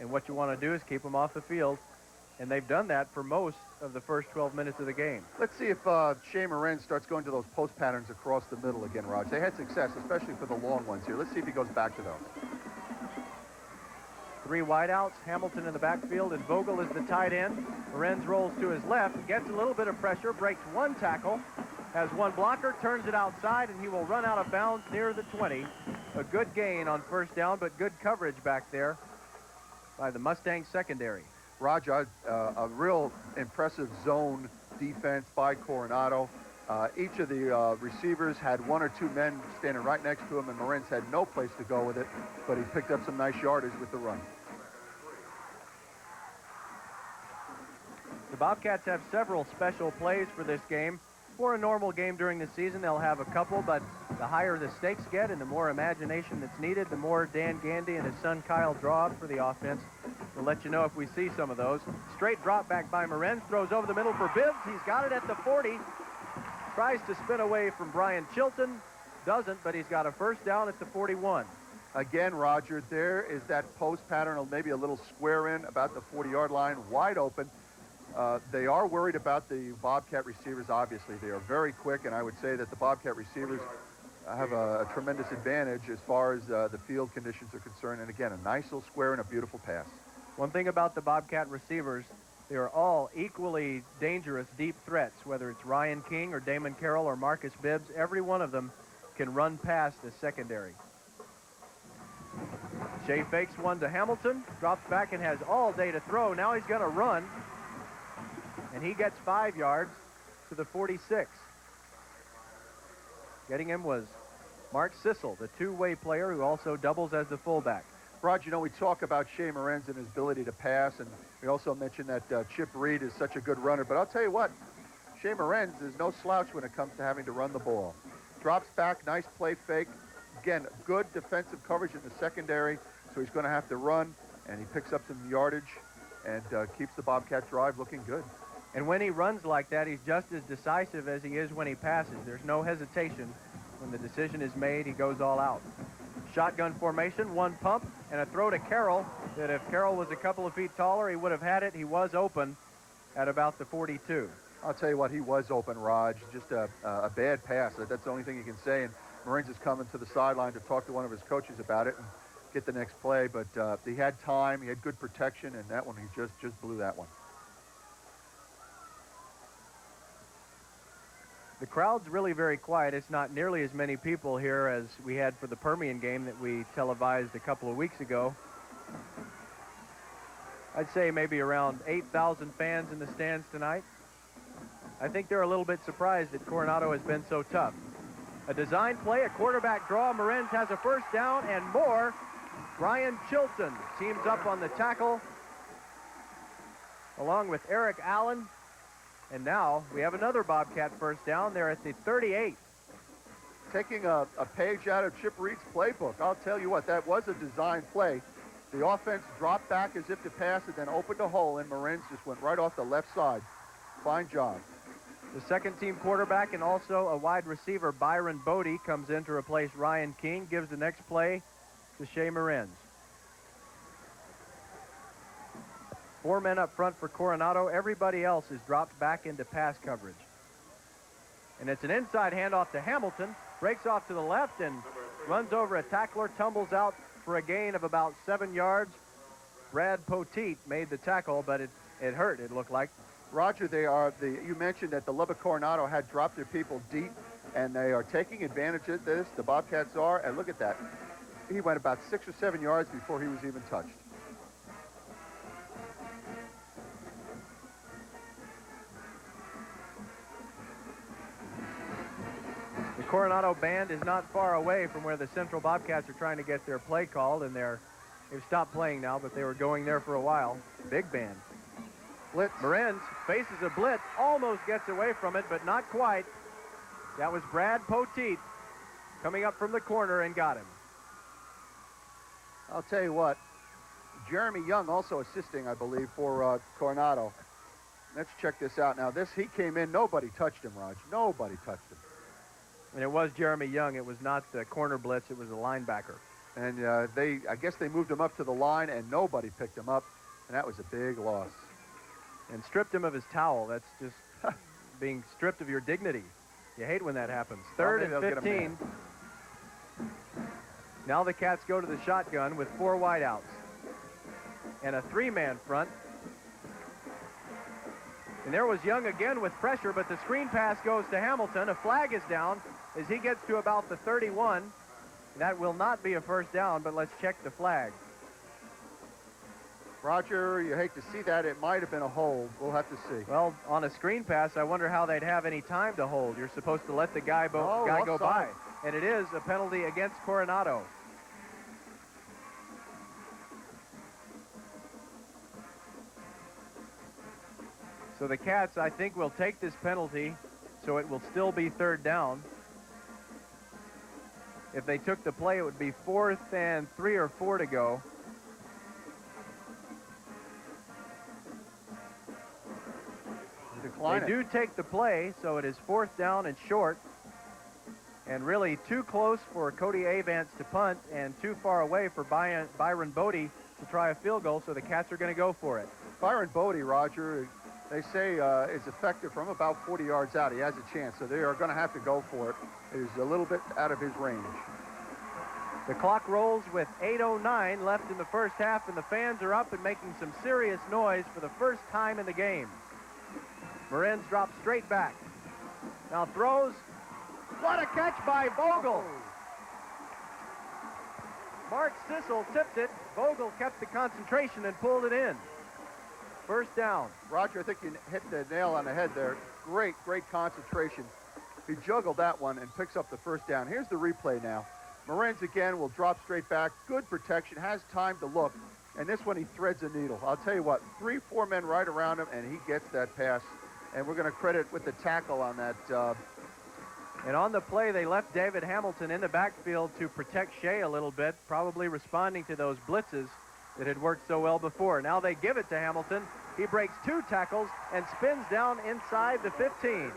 and what you want to do is keep them off the field, and they've done that for most of the first 12 minutes of the game. Let's see if Shea Moran starts going to those post patterns across the middle again, Raj. They had success, especially for the long ones here. Let's see if he goes back to those. Three wideouts, Hamilton in the backfield, and Vogel is the tight end. Lorenz rolls to his left, gets a little bit of pressure, breaks one tackle, has one blocker, turns it outside, and he will run out of bounds near the 20. A good gain on first down, but good coverage back there by the Mustang secondary. Roger, a real impressive zone defense by Coronado. Each of the receivers had one or two men standing right next to him, and Morenz had no place to go with it, but he picked up some nice yardage with the run. The Bobcats have several special plays for this game. For a normal game during the season, they'll have a couple, but the higher the stakes get and the more imagination that's needed, the more Dan Gandy and his son Kyle draw up for the offense. We'll let you know if we see some of those. Straight drop back by Morenz, throws over the middle for Bibbs. He's got it at the 40. Tries to spin away from Brian Chilton. Doesn't, but he's got a first down at the 41. Again, Roger, there is that post pattern, or maybe a little square in about the 40-yard line, wide open. They are worried about the Bobcat receivers, obviously. They are very quick, and I would say that the Bobcat receivers have a tremendous advantage as far as the field conditions are concerned. And again, a nice little square and a beautiful pass. One thing about the Bobcat receivers, they are all equally dangerous deep threats, whether it's Ryan King or Damon Carroll or Marcus Bibbs. Every one of them can run past the secondary. Shea fakes one to Hamilton, drops back and has all day to throw. Now he's going to run. And he gets 5 yards to the 46. Getting him was Mark Sissel, the two-way player who also doubles as the fullback. Rod, you know, we talk about Shea Morenz and his ability to pass, and we also mentioned that Chip Reed is such a good runner. But I'll tell you what, Shea Morenz is no slouch when it comes to having to run the ball. Drops back, nice play fake. Again, good defensive coverage in the secondary, so he's going to have to run, and he picks up some yardage and keeps the Bobcat drive looking good. And when he runs like that, he's just as decisive as he is when he passes. There's no hesitation. When the decision is made, he goes all out. Shotgun formation, one pump, and a throw to Carroll that if Carroll was a couple of feet taller, he would have had it. He was open at about the 42. I'll tell you what, he was open, Raj. Just a bad pass. That's the only thing you can say. And Morenz is coming to the sideline to talk to one of his coaches about it and get the next play. But he had time, he had good protection, and that one, he just blew that one. The crowd's really very quiet. It's not nearly as many people here as we had for the Permian game that we televised a couple of weeks ago. I'd say maybe around 8,000 fans in the stands tonight. I think they're a little bit surprised that Coronado has been so tough. A design play, a quarterback draw. Morenz has a first down and more. Brian Chilton teams up on the tackle along with Eric Allen. And now we have another Bobcat first down. They're at the 38. Taking a page out of Chip Reed's playbook. I'll tell you what, that was a design play. The offense dropped back as if to pass it, then opened a hole, and Morenz just went right off the left side. Fine job. The second team quarterback and also a wide receiver, Byron Bodie, comes in to replace Ryan King, gives the next play to Shea Morenz. 4 men up front for Coronado. Everybody else is dropped back into pass coverage. And it's an inside handoff to Hamilton. Breaks off to the left and runs over a tackler, tumbles out for a gain of about 7 yards. Brad Poteet made the tackle, but it hurt, it looked like. Roger, you mentioned that the Lubbock Coronado had dropped their people deep, and they are taking advantage of this. The Bobcats are, and look at that. He went about 6 or 7 yards before he was even touched. The Coronado band is not far away from where the Central Bobcats are trying to get their play called, and they've stopped playing now, but they were going there for a while. Big band. Blitz. Morenz faces a blitz, almost gets away from it, but not quite. That was Brad Poteet coming up from the corner and got him. I'll tell you what, Jeremy Young also assisting, I believe, for Coronado. Let's check this out. Now, he came in, nobody touched him, Raj. Nobody touched him. And it was Jeremy Young. It was not the corner blitz. It was a linebacker. And I guess they moved him up to the line, and nobody picked him up, and that was a big loss. And stripped him of his towel. That's just being stripped of your dignity. You hate when that happens. Third and 15. Now the Cats go to the shotgun with 4 wideouts and a 3-man front. And there was Young again with pressure, but the screen pass goes to Hamilton. A flag is down as he gets to about the 31. That will not be a first down, but let's check the flag. Roger, you hate to see that. It might have been a hold. We'll have to see. Well, on a screen pass, I wonder how they'd have any time to hold. You're supposed to let the guy go by. And it is a penalty against Coronado. So the Cats, I think, will take this penalty, so it will still be 3rd down. If they took the play, it would be 4th and 3 or 4 to go. They do take the play, so it is 4th down and short. And really too close for Cody Avance to punt and too far away for Byron Bodie to try a field goal, so the Cats are going to go for it. Byron Bodie, Roger, they say is effective from about 40 yards out. He has a chance, so they are going to have to go for it. It is a little bit out of his range. The clock rolls with 8:09 left in the first half, and the fans are up and making some serious noise for the first time in the game. Morenz drops straight back. Now throws. What a catch by Vogel. Mark Sissel tipped it. Vogel kept the concentration and pulled it in. First down. Roger, I think you hit the nail on the head there. Great concentration. He juggled that one and picks up the first down. Here's the replay now. Morenz again will drop straight back. Good protection, has time to look. And this one he threads a needle. I'll tell you what, 3-4 men right around him, and he gets that pass. And we're going to credit with the tackle on that. And on the play, they left David Hamilton in the backfield to protect Shea a little bit, probably responding to those blitzes that had worked so well before. Now they give it to Hamilton. He breaks 2 tackles and spins down inside the 15.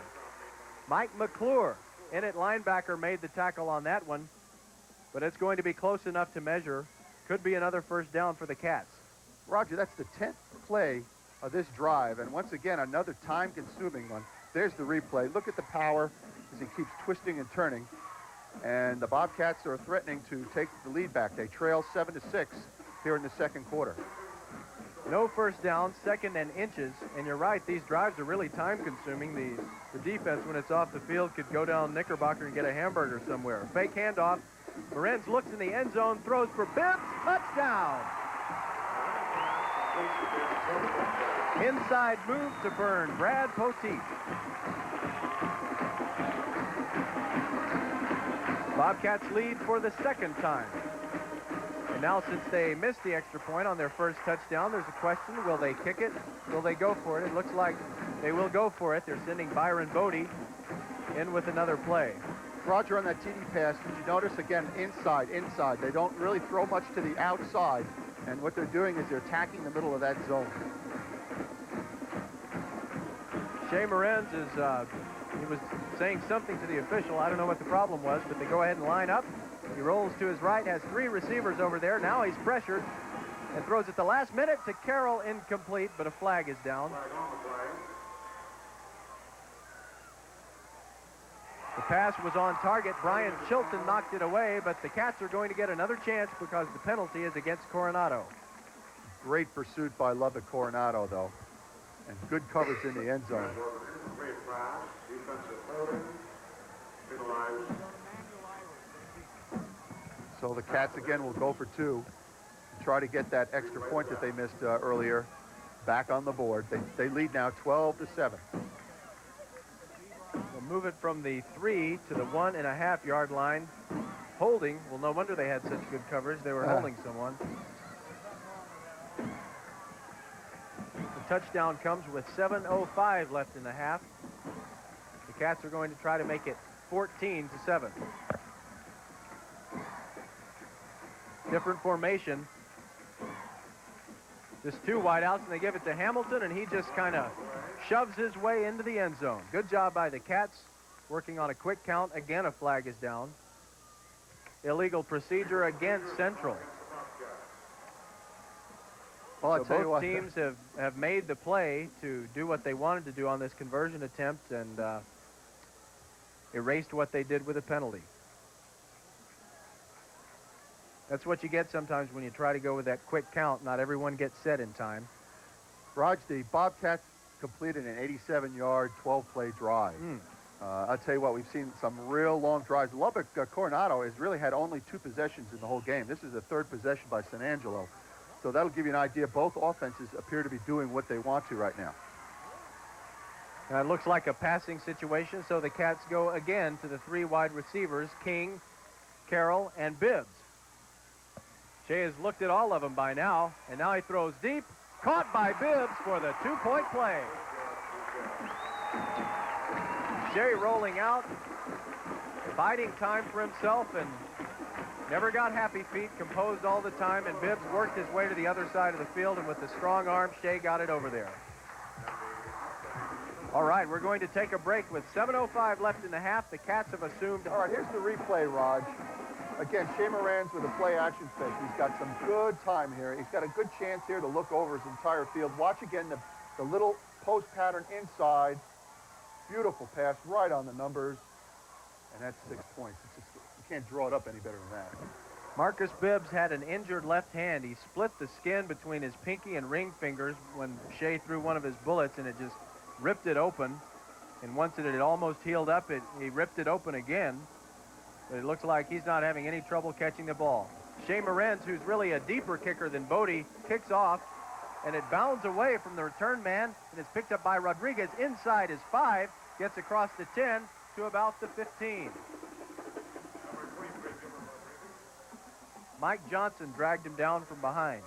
Mike McClure, in at linebacker, made the tackle on that one, but it's going to be close enough to measure. Could be another first down for the Cats. Roger, that's the 10th play of this drive, and once again, another time-consuming one. There's the replay. Look at the power as he keeps twisting and turning, and the Bobcats are threatening to take the lead back. They trail 7-6 here in the second quarter. No first down, 2nd and inches, and you're right, these drives are really time-consuming. The defense, when it's off the field, could go down Knickerbocker and get a hamburger somewhere. Fake handoff. Morenz looks in the end zone, throws for Bibbs, touchdown! Inside move to burn, Brad Poteet. Bobcats lead for the second time. And now since they missed the extra point on their first touchdown, there's a question, will they kick it? Will they go for it? It looks like they will go for it. They're sending Byron Bodie in with another play. Roger, on that TD pass, did you notice, again, inside. They don't really throw much to the outside, and what they're doing is they're attacking the middle of that zone. Shea Morenz he was saying something to the official. I don't know what the problem was, but they go ahead and line up. He rolls to his right, has three receivers over there. Now he's pressured and throws at the last minute to Carroll, incomplete, but a flag is down. The pass was on target. Brian Chilton knocked it away, but the Cats are going to get another chance because the penalty is against Coronado. Great pursuit by Lubbock Coronado, though, and good coverage in the end zone. So the Cats again will go for two, try to get that extra point that they missed earlier back on the board. They lead now 12-7. They'll move it from the 3 to the 1.5 yard line. Holding. Well, no wonder they had such good coverage. They were holding someone. The touchdown comes with 7:05 left in the half. The Cats are going to try to make it 14-7. Different formation. Just two wideouts, and they give it to Hamilton, and he just kind of shoves his way into the end zone. Good job by the Cats, working on a quick count. Again, a flag is down. Illegal procedure against Central. Well, I'll so tell you both what, teams have made the play to do what they wanted to do on this conversion attempt and erased what they did with a penalty. That's what you get sometimes when you try to go with that quick count. Not everyone gets set in time. Raj, the Bobcats completed an 87-yard, 12-play drive. I'll tell you what, we've seen some real long drives. Lubbock Coronado has really had only 2 possessions in the whole game. This is the 3rd possession by San Angelo. So that'll give you an idea. Both offenses appear to be doing what they want to right now. It looks like a passing situation, so the Cats go again to the 3 wide receivers, King, Carroll, and Bibbs. Shea has looked at all of them by now, and now he throws deep. Caught by Bibbs for the 2-point play. Shea rolling out, biding time for himself, and never got happy feet, composed all the time, and Bibbs worked his way to the other side of the field, and with the strong arm, Shea got it over there. All right, we're going to take a break with 7:05 left in the half. The Cats have assumed... All right, here's the replay, Raj. Again, Shea Morenz with a play-action fake. He's got some good time here. He's got a good chance here to look over his entire field. Watch again the little post pattern inside. Beautiful pass right on the numbers. And that's 6 points. It's just, you can't draw it up any better than that. Marcus Bibbs had an injured left hand. He split the skin between his pinky and ring fingers when Shea threw one of his bullets, and it just ripped it open. And once it had almost healed up, he ripped it open again. But it looks like he's not having any trouble catching the ball. Shea Morenz, who's really a deeper kicker than Bodie, kicks off, and it bounds away from the return man, and is picked up by Rodriguez inside his 5, gets across the 10 to about the 15. Mike Johnson dragged him down from behind.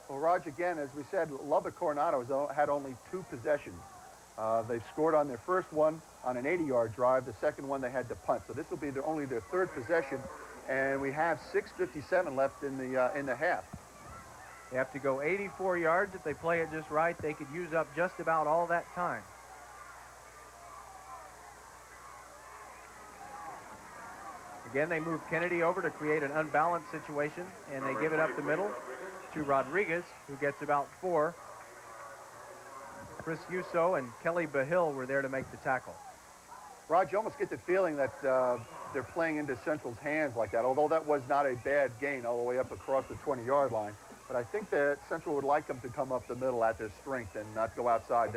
Well, Raj, again, as we said, Lubbock Coronado had only 2 possessions. They've scored on their first one on an 80-yard drive. The second one they had to punt. So this will be only their 3rd possession, and we have 6:57 left in the half. They have to go 84 yards. If they play it just right, they could use up just about all that time. Again, they move Kennedy over to create an unbalanced situation, and they give it up the middle to Rodriguez, who gets about 4. Chris Yuso and Kelly Bahill were there to make the tackle. Raj, you almost get the feeling that they're playing into Central's hands like that, although that was not a bad gain all the way up across the 20-yard line. But I think that Central would like them to come up the middle at their strength and not go outside.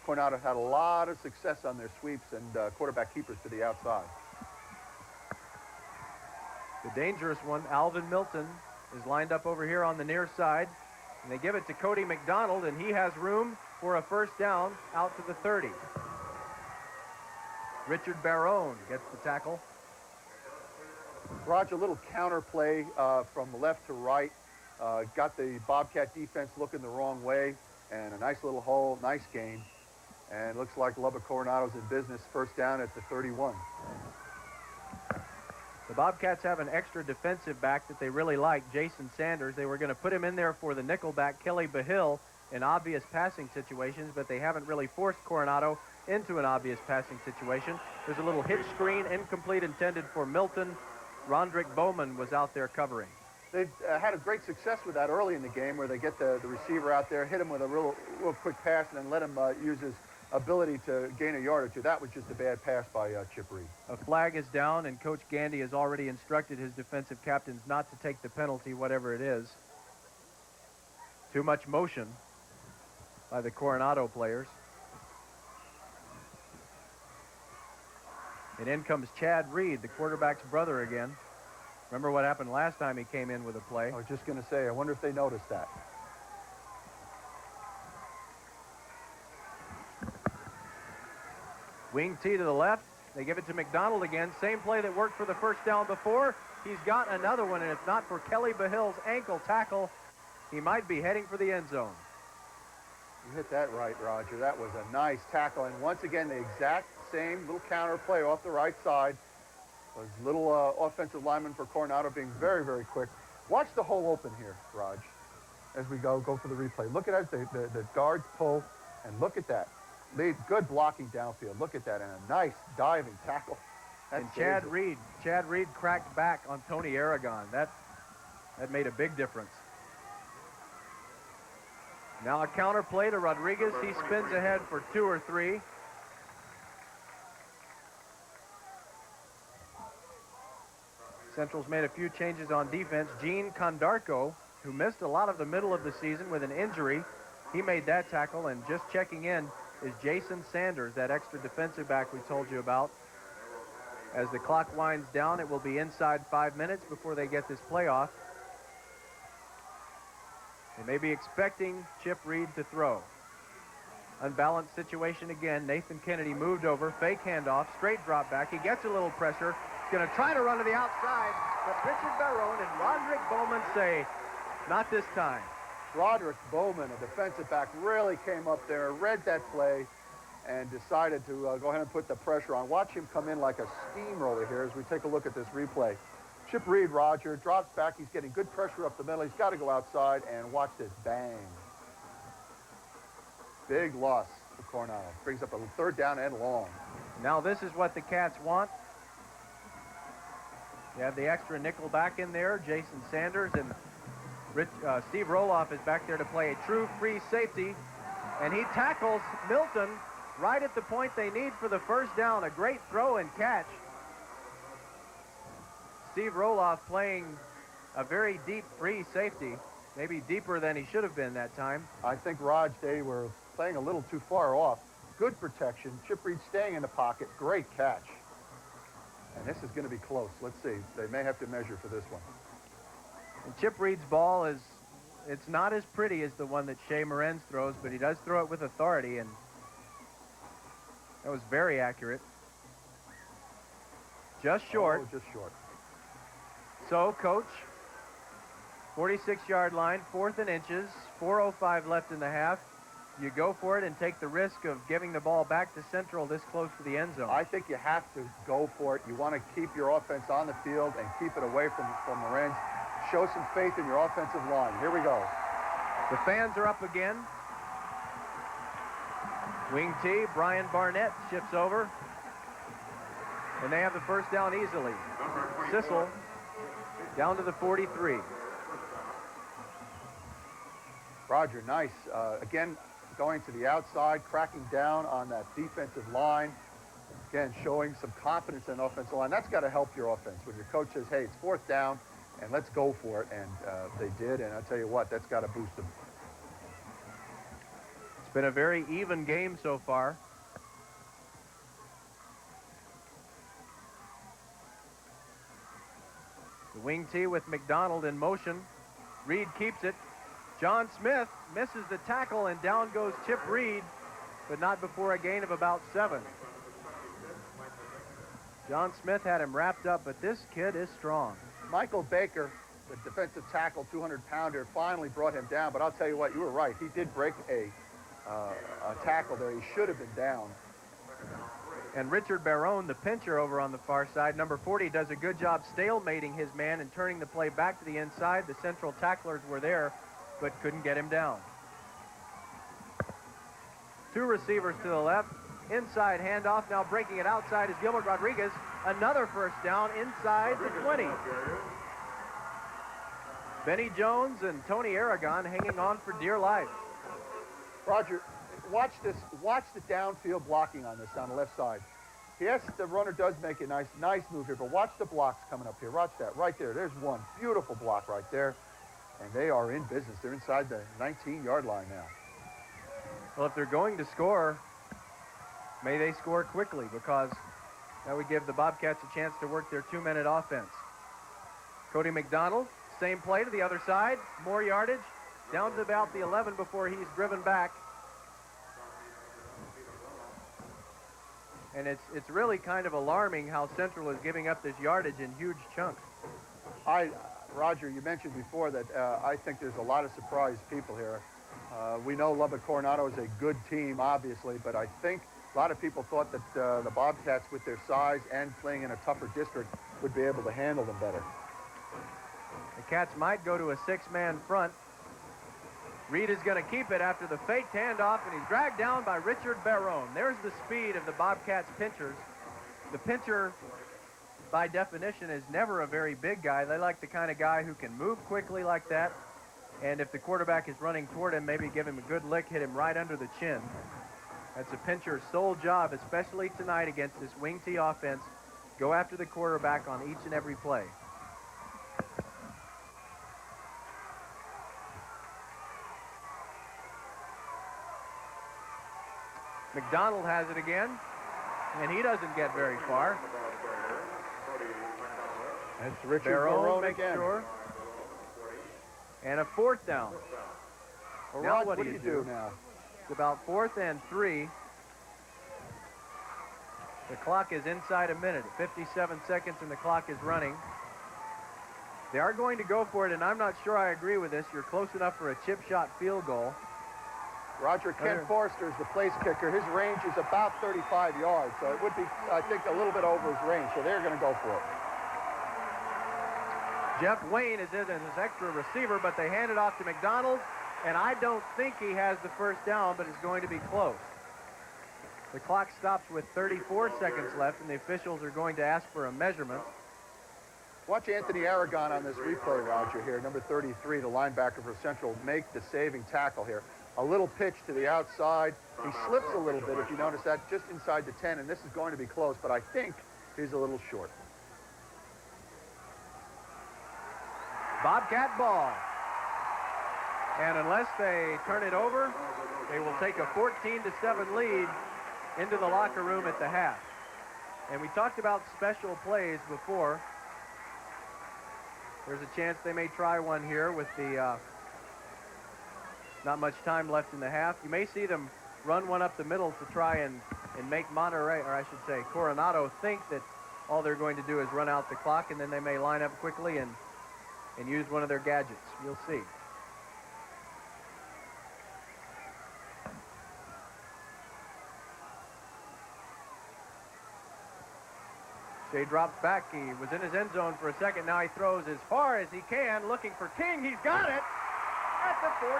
Coronado had a lot of success on their sweeps and quarterback keepers to the outside. The dangerous one, Alvin Milton, is lined up over here on the near side. And they give it to Cody McDonald, and he has room for a first down out to the 30. Richard Barone gets the tackle. Raj, a little counter play from left to right. Got the Bobcat defense looking the wrong way, and a nice little hole, nice gain. And looks like Lubbock Coronado's in business, first down at the 31. The Bobcats have an extra defensive back that they really like, Jason Sanders. They were going to put him in there for the nickelback, Kelly Bahill, in obvious passing situations, but they haven't really forced Coronado into an obvious passing situation. There's a little hitch screen, incomplete, intended for Milton. Rondrick Bowman was out there covering. They've had a great success with that early in the game, where they get the receiver out there, hit him with a real quick pass, and then let him use his ability to gain a yard or two. That was just a bad pass by Chip Reed. A flag is down, and Coach Gandy has already instructed his defensive captains not to take the penalty, whatever it is. Too much motion by the Coronado players. And in comes Chad Reed, the quarterback's brother again. Remember what happened last time he came in with a play? I was just going to say, I wonder if they noticed that. Wing T to the left. They give it to McDonald again. Same play that worked for the first down before. He's got another one, and if not for Kelly Bahill's ankle tackle, he might be heading for the end zone. You hit that right, Roger. That was a nice tackle. And once again, the exact same little counter play off the right side. Was little offensive lineman for Coronado being very, very quick. Watch the hole open here, Raj, as we go for the replay. Look at as the guards pull, and look at that. Good blocking downfield. Look at that, and a nice diving tackle. And Chad Reed cracked back on Tony Aragon. That made a big difference. Now a counter play to Rodriguez. He spins ahead for 2 or 3. Central's made a few changes on defense. Gene Condarco, who missed a lot of the middle of the season with an injury, he made that tackle, and just checking in is Jason Sanders, that extra defensive back we told you about. As the clock winds down, it will be inside 5 minutes before they get this play off. They may be expecting Chip Reed to throw. Unbalanced situation again. Nathan Kennedy moved over, fake handoff, straight drop back. He gets a little pressure. He's going to try to run to the outside, but Richard Barone and Roderick Bowman say, not this time. Roderick Bowman, a defensive back, really came up there, read that play, and decided to go ahead and put the pressure on. Watch him come in like a steamroller here as we take a look at this replay. Chip Reed, Roger, drops back. He's getting good pressure up the middle. He's got to go outside, and watch this. Bang. Big loss for Coronado. Brings up a third down and long. Now this is what the Cats want. You have the extra nickel back in there, Jason Sanders, and Steve Roloff is back there to play a true free safety, and he tackles Milton right at the point they need for the first down. A great throw and catch. Steve Roloff playing a very deep free safety, maybe deeper than he should have been that time. I think, Raj, they were playing a little too far off. Good protection. Chip Reed staying in the pocket. Great catch. And this is going to be close. Let's see. They may have to measure for this one. And Chip Reed's ball it's not as pretty as the one that Shea Morenz throws, but he does throw it with authority, and that was very accurate. Just short. Oh, just short. So, Coach, 46-yard line, 4th and inches, 4:05 left in the half. You go for it and take the risk of giving the ball back to Central this close to the end zone. I think you have to go for it. You want to keep your offense on the field and keep it away from Morenz. Show some faith in your offensive line. Here we go. The fans are up again. Wing T, Brian Barnett shifts over. And they have the first down easily. Sissel down to the 43. Roger, nice. Again, going to the outside, cracking down on that defensive line. Again, showing some confidence in the offensive line. That's got to help your offense. When your coach says, hey, it's 4th down, and let's go for it. And they did, and I'll tell you what, that's got to boost them. It's been a very even game so far. The wing T with McDonald in motion. Reed keeps it. John Smith misses the tackle, and down goes Chip Reed, but not before a gain of about 7. John Smith had him wrapped up, but this kid is strong. Michael Baker, the defensive tackle, 200-pounder, finally brought him down. But I'll tell you what, you were right. He did break a tackle there. He should have been down. And Richard Barone, the pincher over on the far side, number 40, does a good job stalemating his man and turning the play back to the inside. The central tacklers were there, but couldn't get him down. Two receivers to the left. Inside handoff, now breaking it outside is Gilbert Rodriguez. Another first down inside the 20. Benny Jones and Tony Aragon hanging on for dear life. Roger, watch this. Watch the downfield blocking on this on the left side. Yes, the runner does make a nice move here, but watch the blocks coming up here. Watch that right there. There's one beautiful block right there, and they are in business. They're inside the 19-yard line now. Well, if they're going to score, may they score quickly, because that would give the Bobcats a chance to work their 2-minute offense. Cody McDonald, same play to the other side, more yardage, down to about the 11 before he's driven back. And it's really kind of alarming how Central is giving up this yardage in huge chunks. Roger, you mentioned before that I think there's a lot of surprised people here. We know Lubbock Coronado is a good team, obviously, but I think a lot of people thought that the Bobcats, with their size and playing in a tougher district, would be able to handle them better. The Cats might go to a 6-man front. Reed is going to keep it after the faked handoff, and he's dragged down by Richard Barone. There's the speed of the Bobcats pinchers. The pincher, by definition, is never a very big guy. They like the kind of guy who can move quickly like that, and if the quarterback is running toward him, maybe give him a good lick, hit him right under the chin. That's a pincher's sole job, especially tonight against this wing T offense. Go after the quarterback on each and every play. McDonald has it again, and he doesn't get very far. That's Richard Barone makes again. Sure. And a 4th down. Well, now Rod, what do you do now? It's about 4th and 3. The clock is inside a minute. 57 seconds and the clock is running. They are going to go for it, and I'm not sure I agree with this. You're close enough for a chip shot field goal. Roger, Ken Forster is the place kicker. His range is about 35 yards, so it would be, I think, a little bit over his range, so they're going to go for it. Jeff Wayne is in as his extra receiver, but they hand it off to McDonald, and I don't think he has the first down, but it's going to be close. The clock stops with 34 seconds left, and the officials are going to ask for a measurement. Watch Anthony Aragon on this replay, Roger, here, number 33, the linebacker for Central, make the saving tackle here. A little pitch to the outside. He slips a little bit, if you notice that, just inside the 10, and this is going to be close, but I think he's a little short. Bobcat ball. And unless they turn it over, they will take a 14-7 lead into the locker room at the half. And we talked about special plays before. There's a chance they may try one here with the not much time left in the half. You may see them run one up the middle to try and make Monterey, or I should say Coronado, think that all they're going to do is run out the clock, and then they may line up quickly and use one of their gadgets. You'll see. Shea drops back. He was in his end zone for a second. Now he throws as far as he can, looking for King. He's got it at the 42.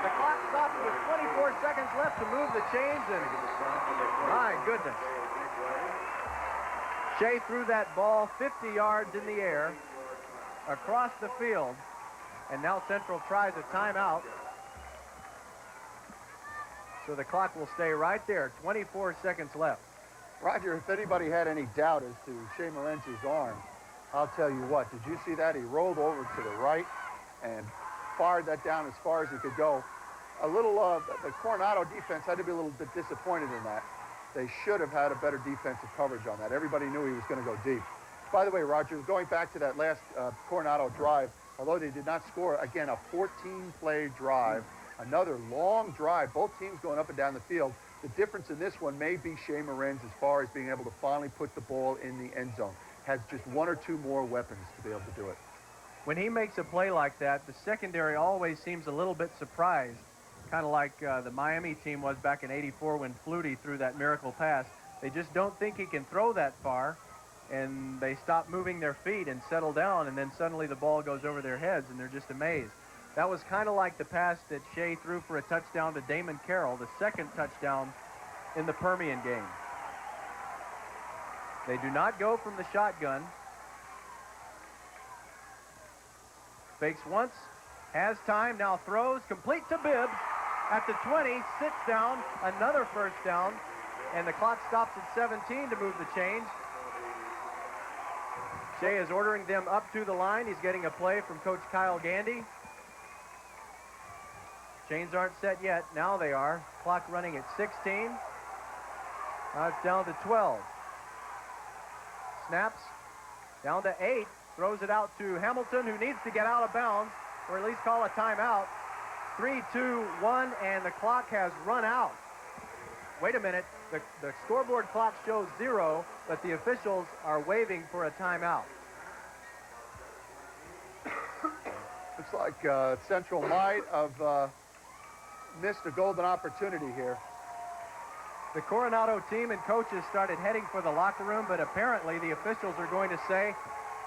The clock stops with 24 seconds left to move the chains, and my goodness. Shea threw that ball 50 yards in the air across the field, and now Central tries a timeout. So the clock will stay right there, 24 seconds left. Roger, if anybody had any doubt as to Shea Malenzi's arm, I'll tell you what. Did you see that? He rolled over to the right and fired that down as far as he could go. The Coronado defense had to be a little bit disappointed in that. They should have had a better defensive coverage on that. Everybody knew he was going to go deep. By the way, Roger, going back to that last Coronado drive, although they did not score, again, a 14-play drive, another long drive, both teams going up and down the field. The difference in this one may be Shea Marin's as far as being able to finally put the ball in the end zone. Has just one or two more weapons to be able to do it. When he makes a play like that, the secondary always seems a little bit surprised, kind of like the Miami team was back in '84 when Flutie threw that miracle pass. They just don't think he can throw that far, and they stop moving their feet and settle down, and then suddenly the ball goes over their heads, and they're just amazed. That was kind of like the pass that Shea threw for a touchdown to Damon Carroll, the second touchdown in the Permian game. They do not go from the shotgun. Fakes once, has time, now throws, complete to Bibbs at the 20, sits down, another first down, and the clock stops at 17 to move the chains. Shea is ordering them up to the line. He's getting a play from Coach Kyle Gandy. Chains aren't set yet. Now they are. Clock running at 16. Now it's down to 12. Snaps down to 8. Throws it out to Hamilton, who needs to get out of bounds, or at least call a timeout. 3, 2, 1, and the clock has run out. Wait a minute. The scoreboard clock shows 0, but the officials are waving for a timeout. Looks like Central might have missed a golden opportunity here. The Coronado team and coaches started heading for the locker room, but apparently the officials are going to say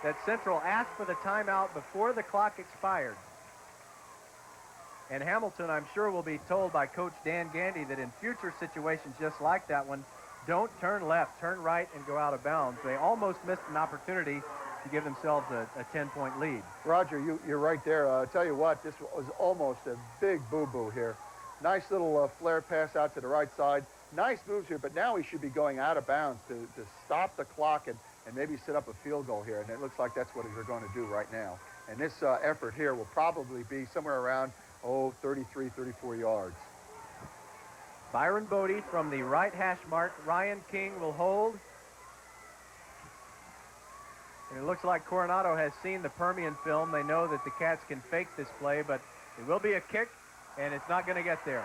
that Central asked for the timeout before the clock expired. And Hamilton, I'm sure, will be told by Coach Dan Gandy that in future situations just like that one, don't turn left, turn right, and go out of bounds. They almost missed an opportunity to give themselves a 10-point lead. Roger, you're right there. I'll tell you what, this was almost a big boo-boo here. Nice little flare pass out to the right side. Nice moves here, but now he should be going out of bounds to stop the clock and maybe set up a field goal here. And it looks like that's what they're going to do right now. And this effort here will probably be somewhere around, 33, 34 yards. Byron Bodie from the right hash mark. Ryan King will hold. And it looks like Coronado has seen the Permian film. They know that the Cats can fake this play, but it will be a kick, and it's not going to get there.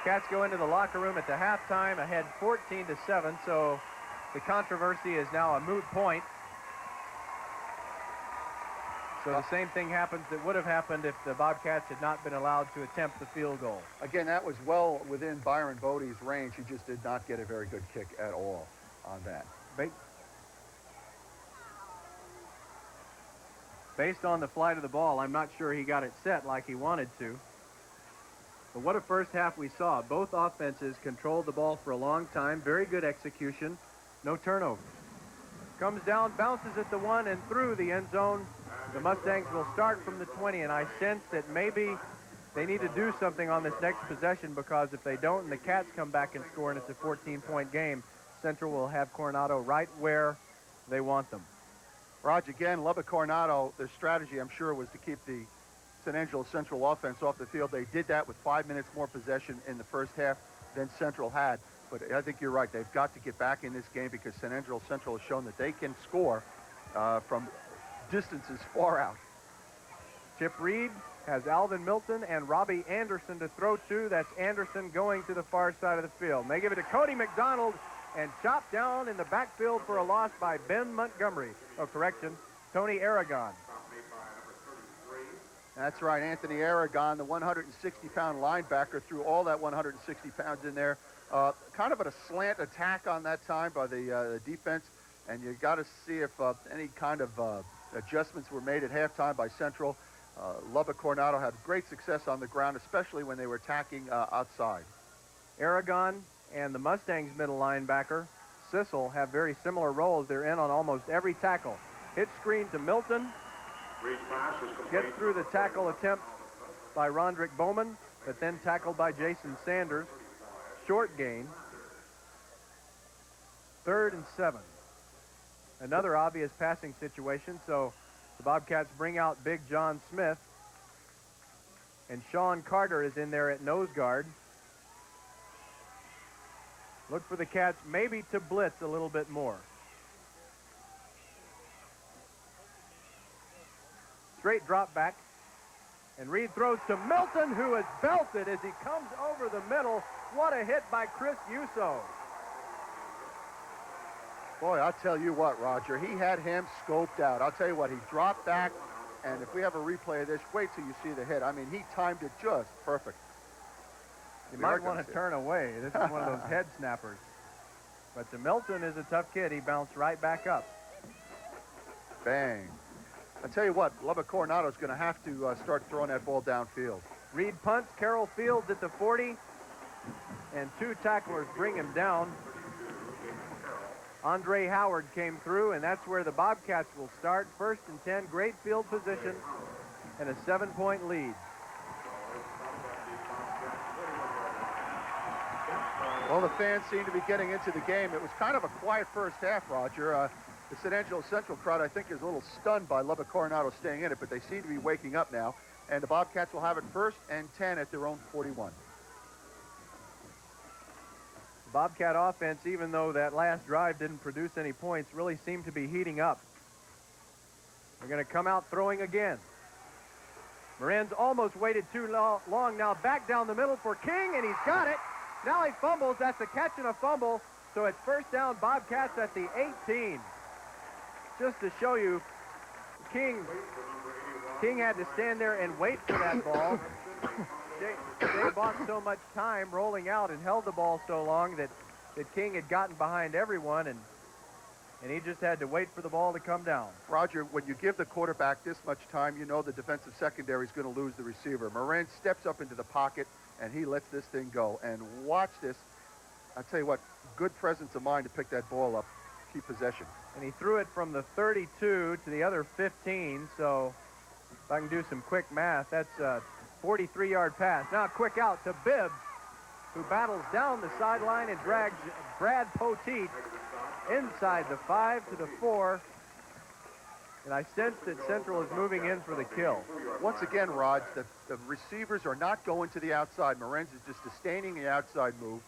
Cats go into the locker room at the halftime, ahead 14-7, so the controversy is now a moot point. So the same thing happens that would have happened if the Bobcats had not been allowed to attempt the field goal. Again, that was well within Byron Bodie's range. He just did not get a very good kick at all on that. Based on the flight of the ball, I'm not sure he got it set like he wanted to. But what a first half we saw. Both offenses controlled the ball for a long time. Very good execution. No turnovers. Comes down, bounces at the 1 and through the end zone. The Mustangs will start from the 20, and I sense that maybe they need to do something on this next possession, because if they don't and the Cats come back and score and it's a 14-point game, Central will have Coronado right where they want them. Raj, again, Lubbock Coronado, their strategy, I'm sure, was to keep the San Angelo Central offense off the field. They did that with 5 minutes more possession in the first half than Central had. But I think you're right. They've got to get back in this game because San Angelo Central has shown that they can score from distances far out. Chip Reed has Alvin Milton and Robbie Anderson to throw to. That's Anderson going to the far side of the field. They give it to Cody McDonald, and chopped down in the backfield for a loss by Ben Montgomery. Oh, correction, Tony Aragon. That's right, Anthony Aragon, the 160-pound linebacker, threw all that 160 pounds in there. Kind of a slant attack on that time by the defense, and you got to see if any kind of adjustments were made at halftime by Central. Lubbock Coronado had great success on the ground, especially when they were attacking outside. Aragon and the Mustangs middle linebacker, Sissel, have very similar roles. They're in on almost every tackle. Hit screen to Milton. Gets through the tackle attempt by Rondrick Bowman, but then tackled by Jason Sanders. Short gain. 3rd and 7. Another obvious passing situation, so the Bobcats bring out Big John Smith. And Sean Carter is in there at nose guard. Look for the Cats maybe to blitz a little bit more. Straight drop back. And Reed throws to Milton, who is belted as he comes over the middle. What a hit by Chris Yuso. Boy, I'll tell you what, Roger, he had him scoped out. I'll tell you what, he dropped back, and if we have a replay of this, wait till you see the hit. I mean, he timed it just perfect. You might want to turn away. This is one of those head snappers. But the Milton is a tough kid. He bounced right back up. Bang. I tell you what, Lubbock Coronado is going to have to start throwing that ball downfield. Reed punts. Carroll fields at the 40. And 2 tacklers bring him down. Andre Howard came through, and that's where the Bobcats will start. 1st and 10, great field position, and a 7-point lead. Well, the fans seem to be getting into the game. It was kind of a quiet first half, Roger. The San Angelo Central crowd, I think, is a little stunned by Lubbock Coronado staying in it, but they seem to be waking up now. And the Bobcats will have it 1st and 10 at their own 41. Bobcat offense, even though that last drive didn't produce any points, really seemed to be heating up. They're going to come out throwing again. Moran's almost waited too long now. Back down the middle for King, and he's got it. Now he fumbles. That's a catch and a fumble. So it's 1st down, Bobcats at the 18. Just to show you, King had to stand there and wait for that ball. They bought so much time rolling out and held the ball so long that King had gotten behind everyone, and he just had to wait for the ball to come down. Roger, when you give the quarterback this much time, you know the defensive secondary is going to lose the receiver. Moran steps up into the pocket, and he lets this thing go. And watch this. I'll tell you what, good presence of mind to pick that ball up, keep possession. And he threw it from the 32 to the other 15, so if I can do some quick math, that's a 43-yard pass. Now quick out to Bibbs, who battles down the sideline and drags Brad Poteet inside the 5 to the 4. And I sense that Central is moving in for the kill. Once again, Rod, the receivers are not going to the outside. Morenz is just sustaining the outside move.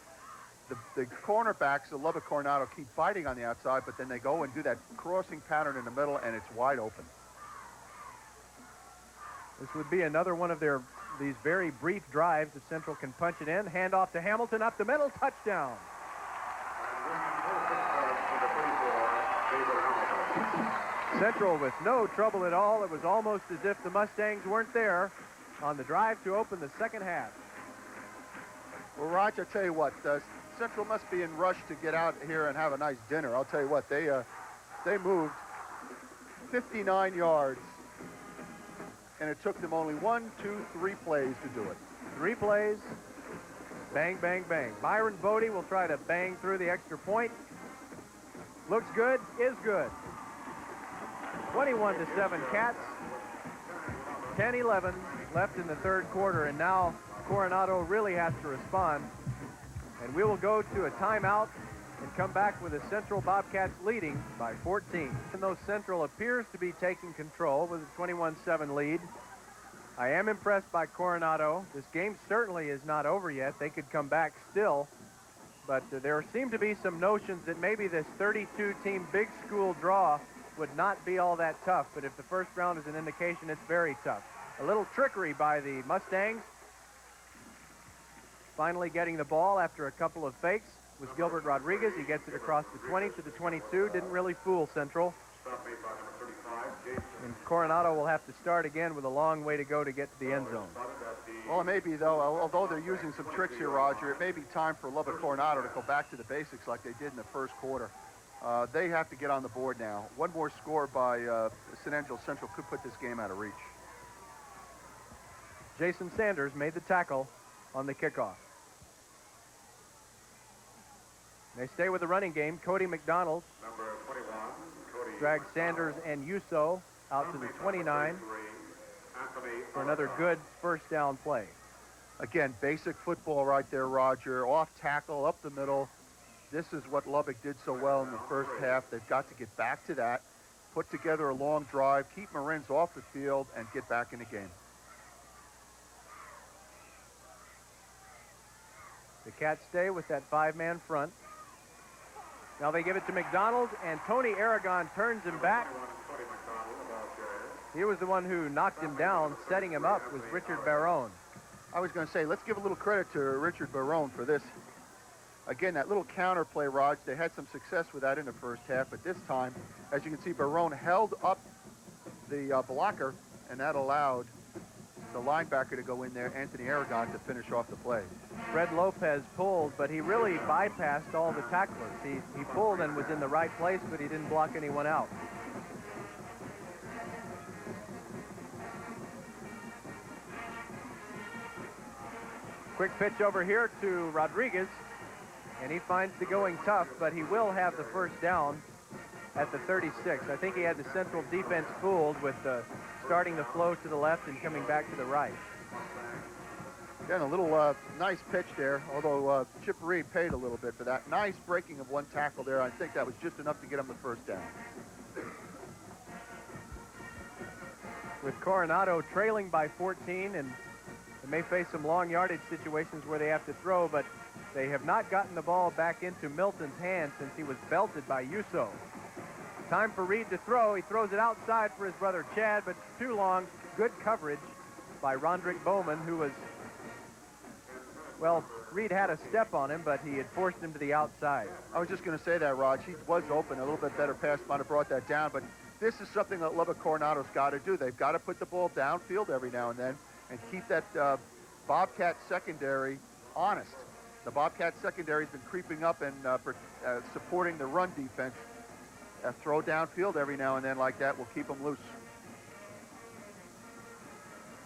The cornerbacks of Lubbock Coronado keep fighting on the outside, but then they go and do that crossing pattern in the middle, and it's wide open. This would be another one of these very brief drives if Central can punch it in. Hand off to Hamilton, up the middle, touchdown. Central with no trouble at all. It was almost as if the Mustangs weren't there on the drive to open the second half. Well, Raj, I tell you what, Central must be in rush to get out here and have a nice dinner. I'll tell you what, they moved 59 yards, and it took them only 1, 2, 3 plays to do it. 3 plays, bang, bang, bang. Byron Bodie will try to bang through the extra point. Looks good, is good. 21-7 Cats. 10-11 left in the third quarter, and now Coronado really has to respond. And we will go to a timeout and come back with the Central Bobcats leading by 14. Even though Central appears to be taking control with a 21-7 lead, I am impressed by Coronado. This game certainly is not over yet. They could come back still. But there seem to be some notions that maybe this 32-team big school draw would not be all that tough. But if the first round is an indication, it's very tough. A little trickery by the Mustangs. Finally getting the ball after a couple of fakes was Gilbert Rodriguez. He gets it across the 20 to the 22. Didn't really fool Central. And Coronado will have to start again with a long way to go to get to the end zone. Well, it may be, though, although they're using some tricks here, Roger, it may be time for Lubbock Coronado to go back to the basics like they did in the first quarter. They have to get on the board now. One more score by San Angelo Central could put this game out of reach. Jason Sanders made the tackle on the kickoff. They stay with the running game. Cody McDonald drags Sanders and Yuso out to the 29 for another good first down play. Again, basic football right there, Roger. Off tackle, up the middle. This is what Lubbock did so well in the first half. They've got to get back to that, put together a long drive, keep Marins off the field, and get back in the game. The Cats stay with that 5-man front. Now they give it to McDonald, and Tony Aragon turns him back He was the one who knocked him down. Setting him up was Richard Barone. I was going to say, let's give a little credit to Richard Barone for this. Again, that little counter play, Raj, they had some success with that in the first half, but this time, as you can see, Barone held up the blocker, and that allowed the linebacker to go in there, Anthony Aragon, to finish off the play. Fred Lopez pulled, but he really bypassed all the tacklers. He pulled and was in the right place, but he didn't block anyone out. Quick pitch over here to Rodriguez, and he finds the going tough, but he will have the first down at the 36. I think he had the Central defense fooled with starting the flow to the left and coming back to the right. Again, a little nice pitch there, although Chip Reed paid a little bit for that. Nice breaking of one tackle there. I think that was just enough to get him the first down. With Coronado trailing by 14, and they may face some long yardage situations where they have to throw, but they have not gotten the ball back into Milton's hands since he was belted by Yuso. Time for Reed to throw. He throws it outside for his brother Chad, but too long. Good coverage by Rondrick Bowman, who was, well, Reed had a step on him, but he had forced him to the outside. I was just going to say that, Raj. He was open. A little bit better pass might have brought that down, but this is something that Lubbock Coronado's got to do. They've got to put the ball downfield every now and then and keep that Bobcat secondary honest. The Bobcat secondary has been creeping up and supporting the run defense. Throw downfield every now and then like that will keep them loose.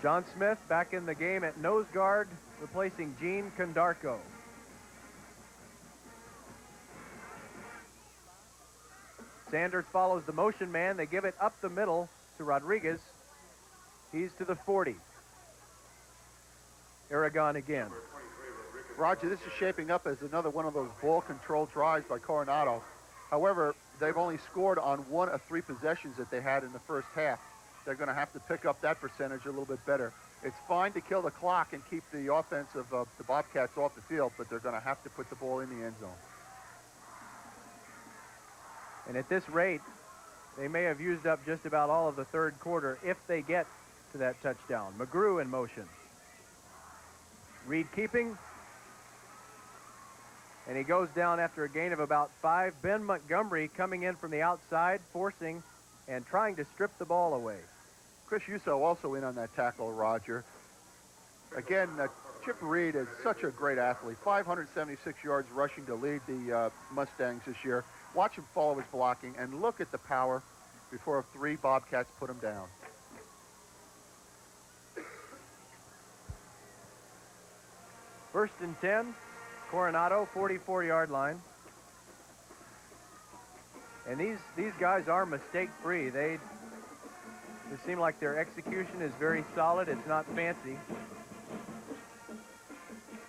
John Smith back in the game at nose guard, replacing Gene Condarco. Sanders follows the motion man. They give it up the middle to Rodriguez. He's to the 40. Aragon again. Roger, this is shaping up as another one of those ball control drives by Coronado. However, they've only scored on 1 of 3 possessions that they had in the first half. They're going to have to pick up that percentage a little bit better. It's fine to kill the clock and keep the offense of the Bobcats off the field, but they're going to have to put the ball in the end zone. And at this rate, they may have used up just about all of the third quarter if they get to that touchdown. McGrew in motion. Reed keeping. And he goes down after a gain of about 5. Ben Montgomery coming in from the outside, forcing and trying to strip the ball away. Chris Yuso also in on that tackle, Roger. Again, Chip Reed is such a great athlete. 576 yards rushing to lead the Mustangs this year. Watch him follow his blocking and look at the power before 3 Bobcats put him down. First and 10, Coronado, 44-yard line. And these guys are mistake-free. They seem like their execution is very solid. It's not fancy,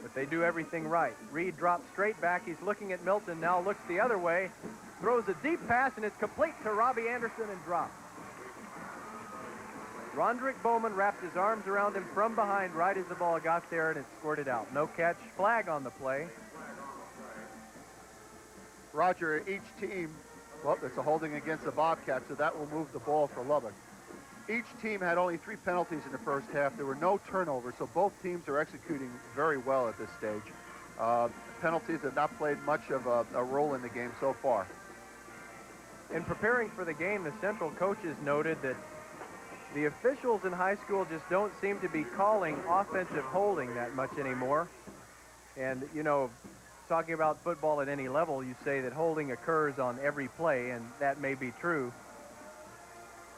but they do everything right. Reed drops straight back. He's looking at Milton, now looks the other way, throws a deep pass, and it's complete to Robbie Anderson and dropped. Rondrick Bowman wrapped his arms around him from behind right as the ball got there, and it squirted out. No catch, flag on the play. Roger, each team, well, it's a holding against the Bobcats, so that will move the ball for Lubbock. Each team had only 3 penalties in the first half. There were no turnovers, so both teams are executing very well at this stage. Penalties have not played much of a role in the game so far. In preparing for the game, the Central coaches noted that the officials in high school just don't seem to be calling offensive holding that much anymore. And, you know, talking about football at any level, you say that holding occurs on every play, and that may be true.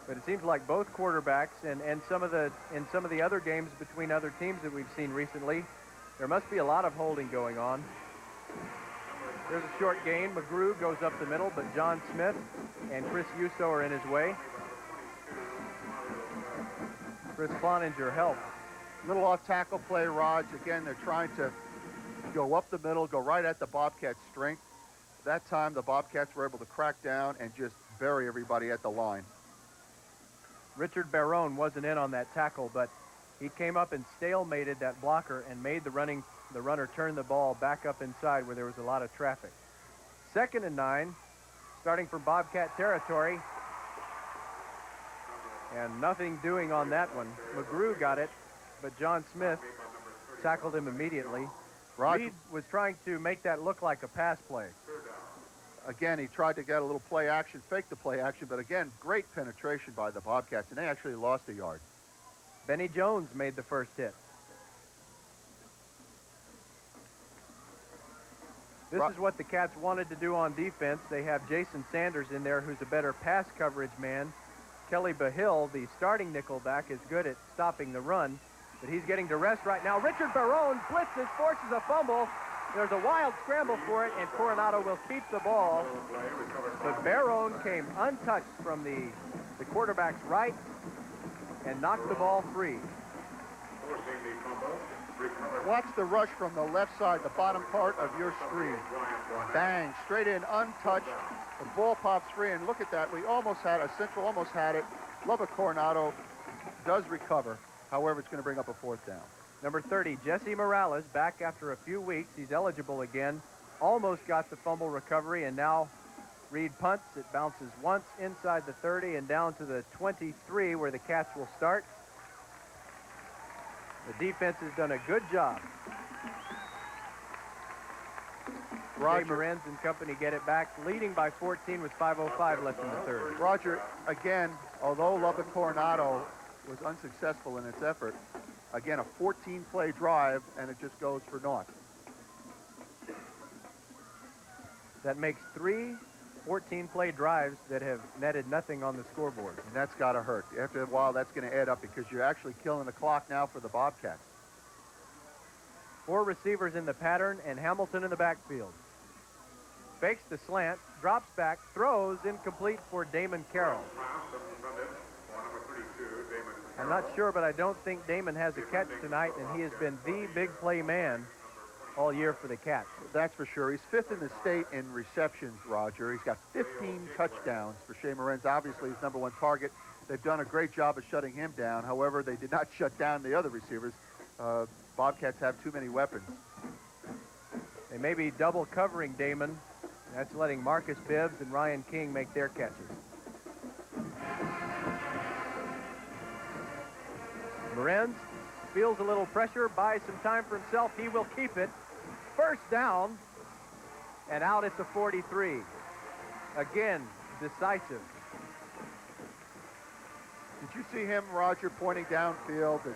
But it seems like both quarterbacks and in some of the other games between other teams that we've seen recently, there must be a lot of holding going on. There's a short gain. McGrew goes up the middle, but John Smith and Chris Yuso are in his way. Chris Cloninger helps. Little off-tackle play, Raj. Again, they're trying to go up the middle, go right at the Bobcats' strength. That time, the Bobcats were able to crack down and just bury everybody at the line. Richard Barone wasn't in on that tackle, but he came up and stalemated that blocker and made the runner turn the ball back up inside where there was a lot of traffic. 2nd and 9, starting from Bobcat territory. And nothing doing on that one. McGrew got it, but John Smith tackled him immediately. Reed was trying to make that look like a pass play. Again, he tried to get a little play action, fake the play action, but again, great penetration by the Bobcats, and they actually lost a yard. Benny Jones made the first hit. This is what the Cats wanted to do on defense. They have Jason Sanders in there, who's a better pass coverage man. Kelly Bahill, the starting nickelback, is good at stopping the run, but he's getting to rest right now. Richard Barone blitzes, forces a fumble. There's a wild scramble for it, and Coronado will keep the ball. But Barone came untouched from the quarterback's right and knocked the ball free. Watch the rush from the left side, the bottom part of your screen. Bang, straight in, untouched. The ball pops free, and look at that. We almost had it. Central almost had it. Lubbock Coronado does recover. However, it's going to bring up a fourth down. Number 30, Jesse Morales, back after a few weeks. He's eligible again. Almost got the fumble recovery, and now Reed punts. It bounces once inside the 30 and down to the 23, where the Cats will start. The defense has done a good job. Jay Morenz and company get it back, leading by 14 with 5:05 left in the third. Roger, again, although Lubbock Coronado was unsuccessful in its effort, again, a 14-play drive, and it just goes for naught. That makes 3 14-play drives that have netted nothing on the scoreboard. And that's got to hurt. After a while, that's going to add up because you're actually killing the clock now for the Bobcats. 4 receivers in the pattern, and Hamilton in the backfield. Fakes the slant, drops back, throws, incomplete for Damon Carroll. I'm not sure, but I don't think Damon has a catch tonight, and he has been the big play man all year for the Cats. That's for sure. He's 5th in the state in receptions, Roger. He's got 15 touchdowns for Shea Morenz. Obviously, his #1 target. They've done a great job of shutting him down. However, they did not shut down the other receivers. Bobcats have too many weapons. They may be double covering Damon. That's letting Marcus Bibbs and Ryan King make their catches. Morenz feels a little pressure, buys some time for himself. He will keep it. First down, and out at the 43. Again, decisive. Did you see him, Roger, pointing downfield to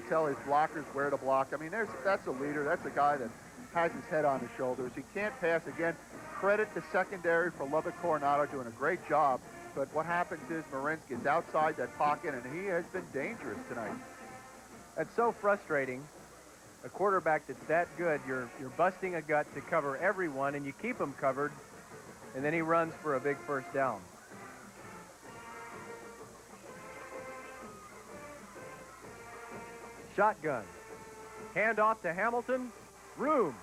tell his blockers where to block? I mean, that's a leader. That's a guy that has his head on his shoulders. He can't pass. Again, credit the secondary for Lubbock Coronado doing a great job. But what happens is Morenz gets outside that pocket, and he has been dangerous tonight. That's so frustrating. A quarterback that's that good, you're busting a gut to cover everyone, and you keep him covered, and then he runs for a big first down. Shotgun. Hand off to Hamilton. Room.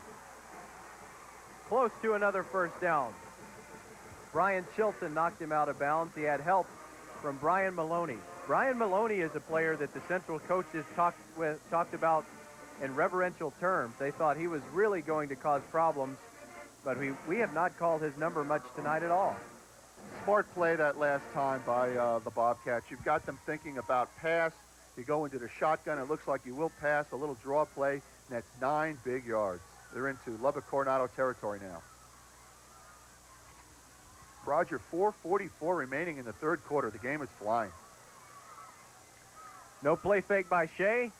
Close to another first down. Brian Chilton knocked him out of bounds. He had help from Brian Maloney. Brian Maloney is a player that the Central coaches talked about in reverential terms. They thought he was really going to cause problems, but we have not called his number much tonight at all. Smart play that last time by the Bobcats. You've got them thinking about pass. You go into the shotgun. It looks like you will pass. A little draw play, and that's 9 big yards. They're into Lubbock Coronado territory now. Roger, 4:44 remaining in the third quarter. The game is flying. No play fake by Shea.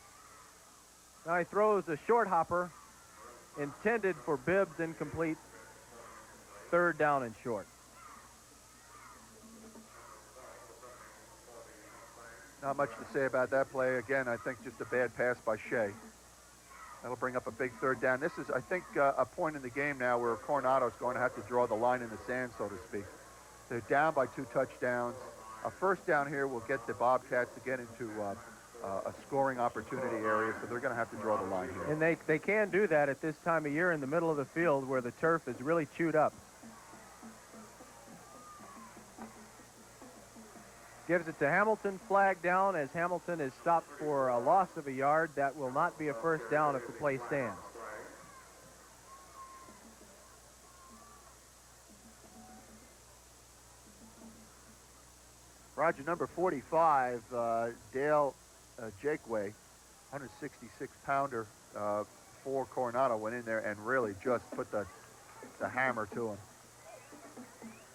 Now he throws a short hopper intended for Bibbs, incomplete. Third down and short. Not much to say about that play. Again, I think just a bad pass by Shea. That'll bring up a big third down. This is, I think, a point in the game now where Coronado's going to have to draw the line in the sand, so to speak. They're down by 2 touchdowns. A first down here will get the Bobcats to get into a scoring opportunity area, so they're going to have to draw the line here. And they can do that at this time of year in the middle of the field where the turf is really chewed up. Gives it to Hamilton, flag down as Hamilton is stopped for a loss of a yard. That will not be a first down if the play stands. Roger, number 45, Dale Jakeway, 166-pounder for Coronado, went in there and really just put the hammer to him.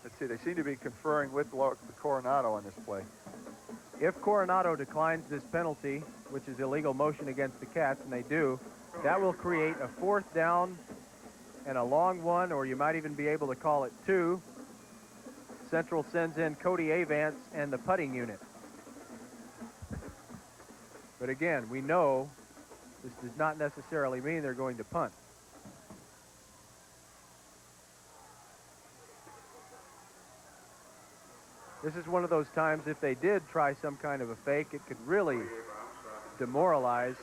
Let's see, they seem to be conferring with Coronado on this play. If Coronado declines this penalty, which is illegal motion against the Cats, and they do, that will create a 4th down and a long one, or you might even be able to call it 2. Central sends in Cody Avance and the putting unit. But again, we know this does not necessarily mean they're going to punt. This is one of those times, if they did try some kind of a fake, it could really demoralize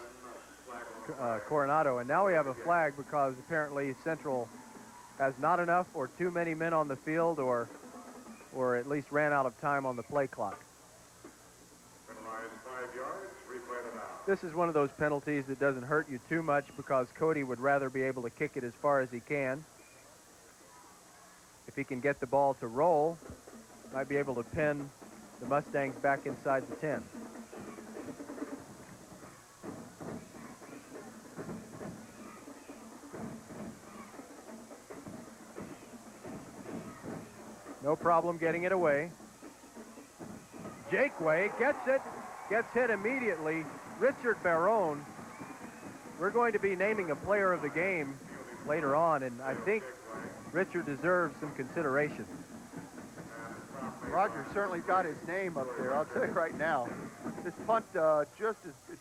Coronado. And now we have a flag because apparently Central has not enough or too many men on the field, or at least ran out of time on the play clock. This is one of those penalties that doesn't hurt you too much because Cody would rather be able to kick it as far as he can. If he can get the ball to roll, might be able to pin the Mustangs back inside the 10. No problem getting it away. Jakeway gets it, gets hit immediately. Richard Barone, we're going to be naming a player of the game later on, and I think Richard deserves some consideration. Roger certainly got his name up there. I'll tell you right now, this punt it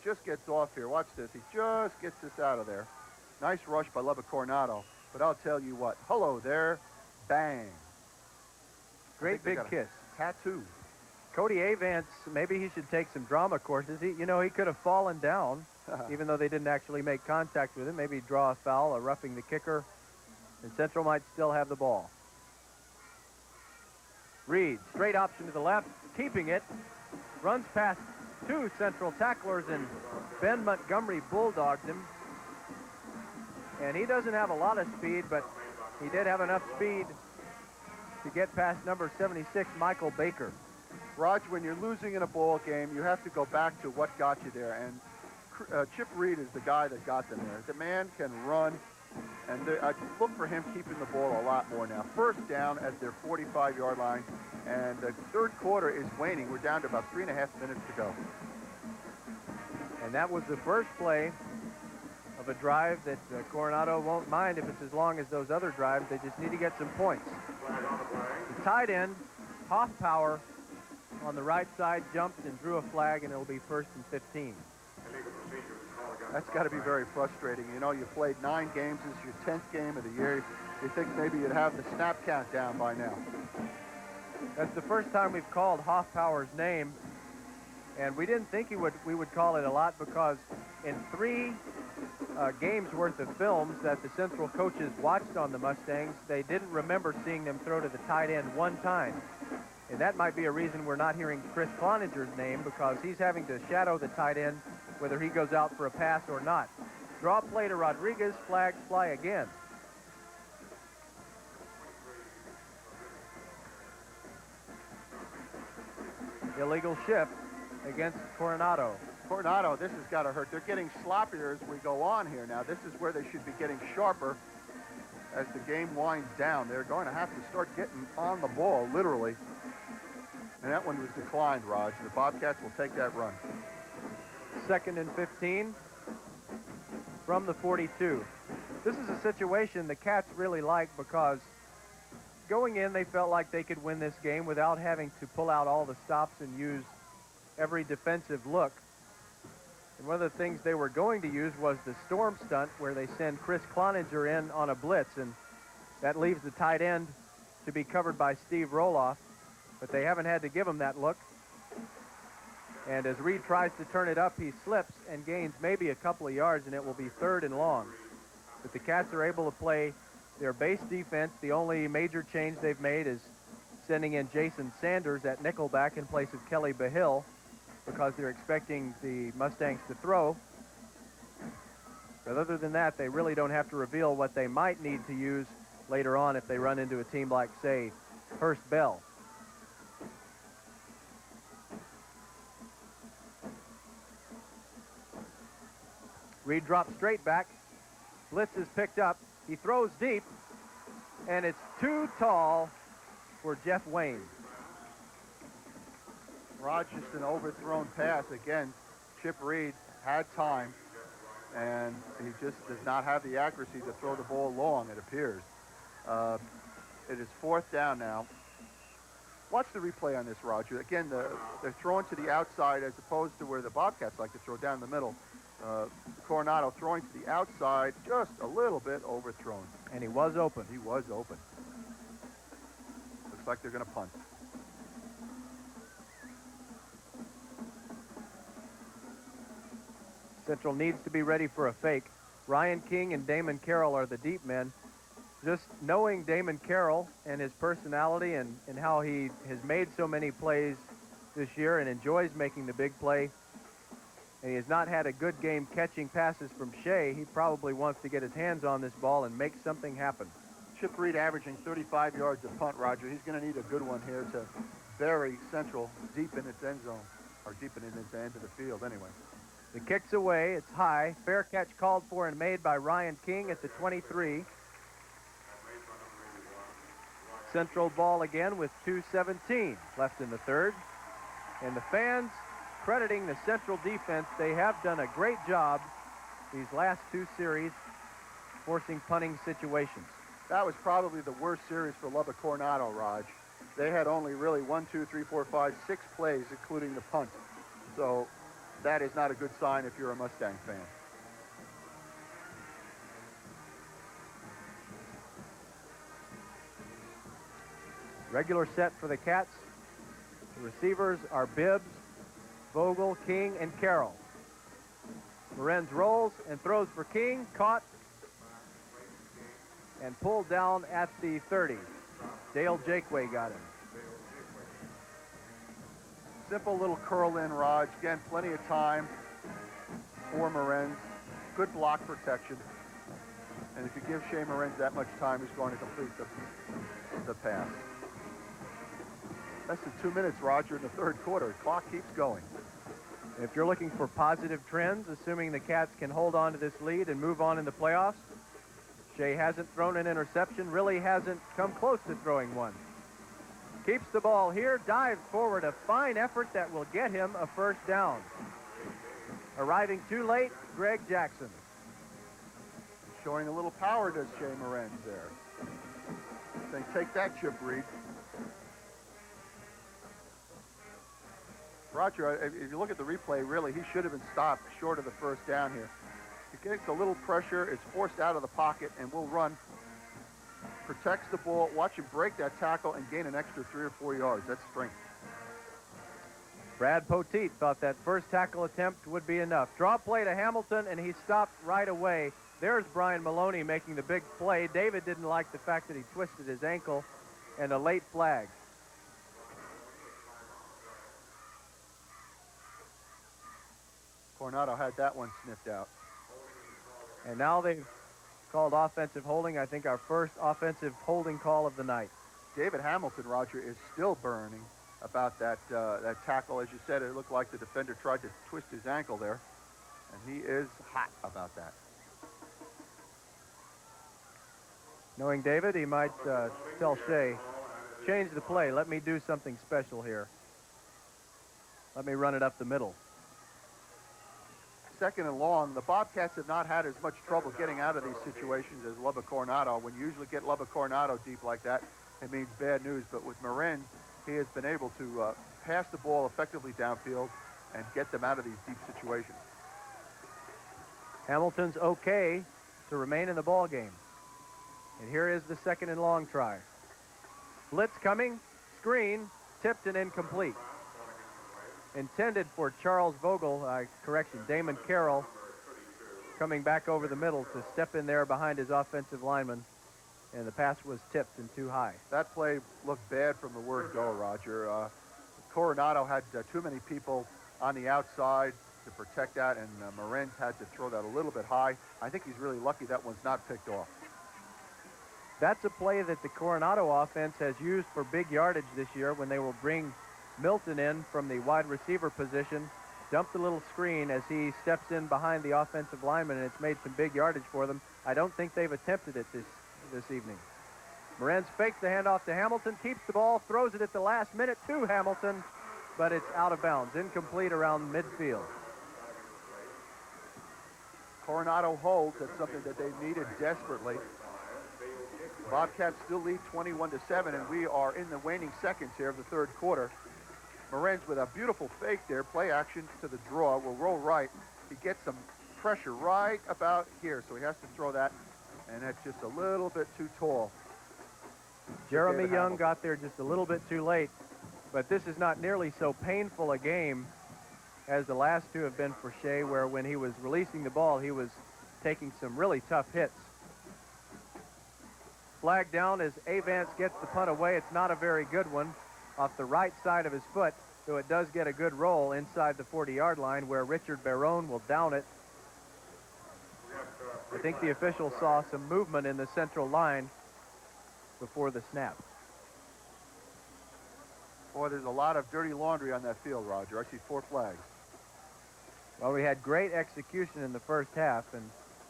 just gets off here. Watch this. He just gets this out of there. Nice rush by Lubbock Coronado. But I'll tell you what. Hello there. Bang. Great big kiss. Tattoo. Cody Avance, maybe he should take some drama courses. He could have fallen down, even though they didn't actually make contact with him. Maybe draw a foul, a roughing the kicker, and Central might still have the ball. Reed, straight option to the left, keeping it. Runs past 2 Central tacklers, and Ben Montgomery bulldogs him. And he doesn't have a lot of speed, but he did have enough speed to get past number 76, Michael Baker. Raj, when you're losing in a ball game, you have to go back to what got you there. And Chip Reed is the guy that got them there. The man can run, and I look for him keeping the ball a lot more now. First down at their 45-yard line, and the third quarter is waning. We're down to about 3.5 minutes to go. And that was the first play of a drive that Coronado won't mind if it's as long as those other drives. They just need to get some points. The tight end, Hoffpower, on the right side, jumped and drew a flag, and it'll be 1st and 15. That's got to be very frustrating. You know, you played 9 games. This is your 10th game of the year. You think maybe you'd have the snap count down by now. That's the first time we've called Hoffpower's name, and we didn't think we would call it a lot because in 3 games worth of films that the Central coaches watched on the Mustangs, they didn't remember seeing them throw to the tight end one time. And that might be a reason we're not hearing Chris Cloninger's name, because he's having to shadow the tight end whether he goes out for a pass or not. Draw play to Rodriguez, flags fly again. Illegal shift against Coronado. Coronado, this has got to hurt. They're getting sloppier as we go on here now. This is where they should be getting sharper as the game winds down. They're going to have to start getting on the ball, literally. And that one was declined, Raj. The Bobcats will take that run. 2nd and 15 from the 42. This is a situation the Cats really like because going in, they felt like they could win this game without having to pull out all the stops and use every defensive look. And one of the things they were going to use was the storm stunt, where they send Chris Cloninger in on a blitz, and that leaves the tight end to be covered by Steve Roloff, but they haven't had to give him that look. And as Reed tries to turn it up, he slips and gains maybe a couple of yards, and it will be 3rd and long. But the Cats are able to play their base defense. The only major change they've made is sending in Jason Sanders at nickelback in place of Kelly Bahill, because they're expecting the Mustangs to throw. But other than that, they really don't have to reveal what they might need to use later on if they run into a team like, say, Hurst Bell. Reed drops straight back. Blitz is picked up. He throws deep, and it's too tall for Jeff Wayne. Rod, just an overthrown pass. Again, Chip Reed had time, and he just does not have the accuracy to throw the ball long, it appears. It is 4th down now. Watch the replay on this, Roger. Again, they're throwing to the outside as opposed to where the Bobcats like to throw down the middle. Coronado throwing to the outside, just a little bit overthrown. And he was open. He was open. Looks like they're going to punt. Central needs to be ready for a fake. Ryan King and Damon Carroll are the deep men. Just knowing Damon Carroll and his personality and how he has made so many plays this year and enjoys making the big play, and he has not had a good game catching passes from Shea, he probably wants to get his hands on this ball and make something happen. Chip Reed averaging 35 yards a punt, Roger. He's going to need a good one here to bury Central deep in its end zone, or deep in its end of the field anyway. The kick's away. It's high. Fair catch called for and made by Ryan King at the 23. Central ball again with 2:17 left in the third. And the fans crediting the Central defense. They have done a great job these last 2 series forcing punting situations. That was probably the worst series for Lubbock Coronado, Raj. They had only really 1, 2, 3, 4, 5, 6 plays, including the punt. So that is not a good sign if you're a Mustang fan. Regular set for the Cats. The receivers are Bibbs, Vogel, King, and Carroll. Lorenz rolls and throws for King, caught and pulled down at the 30. Dale Jakeway got him. Simple little curl in, Raj. Again, plenty of time for Morenz. Good block protection. And if you give Shea Morenz that much time, he's going to complete the pass. Less than 2 minutes, Roger, in the third quarter. The clock keeps going. If you're looking for positive trends, assuming the Cats can hold on to this lead and move on in the playoffs, Shea hasn't thrown an interception, really hasn't come close to throwing one. Keeps the ball here, dives forward, a fine effort that will get him a first down. Arriving too late, Greg Jackson. Showing a little power, does Shea Morenz there. They take that, Chip Reed. Roger, if you look at the replay, really, he should have been stopped short of the first down here. He gets a little pressure, is forced out of the pocket, and will run. Protects the ball, watch him break that tackle and gain an extra 3 or 4 yards. That's strength. Brad Poteet thought that first tackle attempt would be enough. Draw play to Hamilton, and he stopped right away. There's Brian Maloney making the big play. David didn't like the fact that he twisted his ankle, and a late flag. Coronado had that one sniffed out. And now they've called offensive holding. I think our first offensive holding call of the night. David Hamilton, Roger, is still burning about that tackle. As you said, it looked like the defender tried to twist his ankle there, and he is hot about that. Knowing David, he might tell Shea, change the play. Let me do something special here. Let me run it up the middle. Second and long, the Bobcats have not had as much trouble getting out of these situations as Lubbock Coronado. When you usually get Lubbock Coronado deep like that, it means bad news. But with Morenz, he has been able to pass the ball effectively downfield and get them out of these deep situations. Hamilton's okay to remain in the ball game. And here is the second and long try. Blitz coming, screen, tipped and incomplete. Intended for Charles Vogel, Damon Carroll, coming back over the middle to step in there behind his offensive lineman, and the pass was tipped and too high. That play looked bad from the word go, Roger. Coronado had too many people on the outside to protect that, and Morenz had to throw that a little bit high. I think he's really lucky that one's not picked off. That's a play that the Coronado offense has used for big yardage this year when they will bring Milton in from the wide receiver position dumped a little screen as he steps in behind the offensive lineman, and it's made some big yardage for them. I don't think they've attempted it this evening. Morenz fakes the handoff to Hamilton, keeps the ball, throws it at the last minute to Hamilton, but it's out of bounds, incomplete around midfield. Coronado holds. That's something that they needed desperately. Bobcats still lead 21-7, and we are in the waning seconds here of the third quarter. Morenz with a beautiful fake there, play action to the draw, will roll right. He gets some pressure right about here, so he has to throw that, and that's just a little bit too tall. Jeremy Young got there just a little bit too late, but this is not nearly so painful a game as the last two have been for Shea, where when he was releasing the ball, he was taking some really tough hits. Flag down as Avance gets the punt away. It's not a very good one off the right side of his foot, so it does get a good roll inside the 40-yard line where Richard Barone will down it. I think the official saw some movement in the central line before the snap. Boy, there's a lot of dirty laundry on that field, Roger. I see 4 flags. Well, we had great execution in the first half and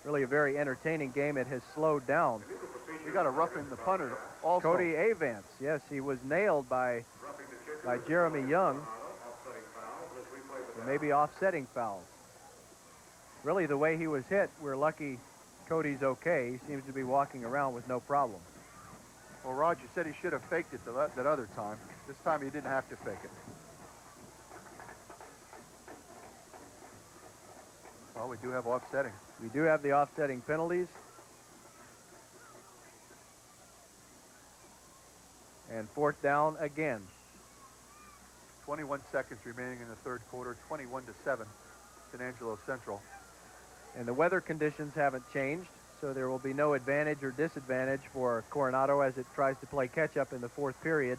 really a very entertaining game. It has slowed down. We got a roughing the punter also. Cody Avance, yes, he was nailed by Jeremy Young. And maybe offsetting fouls. Really, the way he was hit, we're lucky Cody's okay. He seems to be walking around with no problem. Well, Roger said he should have faked it that other time. This time he didn't have to fake it. Well, we do have offsetting. We do have the offsetting penalties. And fourth down again. 21 seconds remaining in the third quarter, 21-7, San Angelo Central. And the weather conditions haven't changed, so there will be no advantage or disadvantage for Coronado as it tries to play catch-up in the fourth period.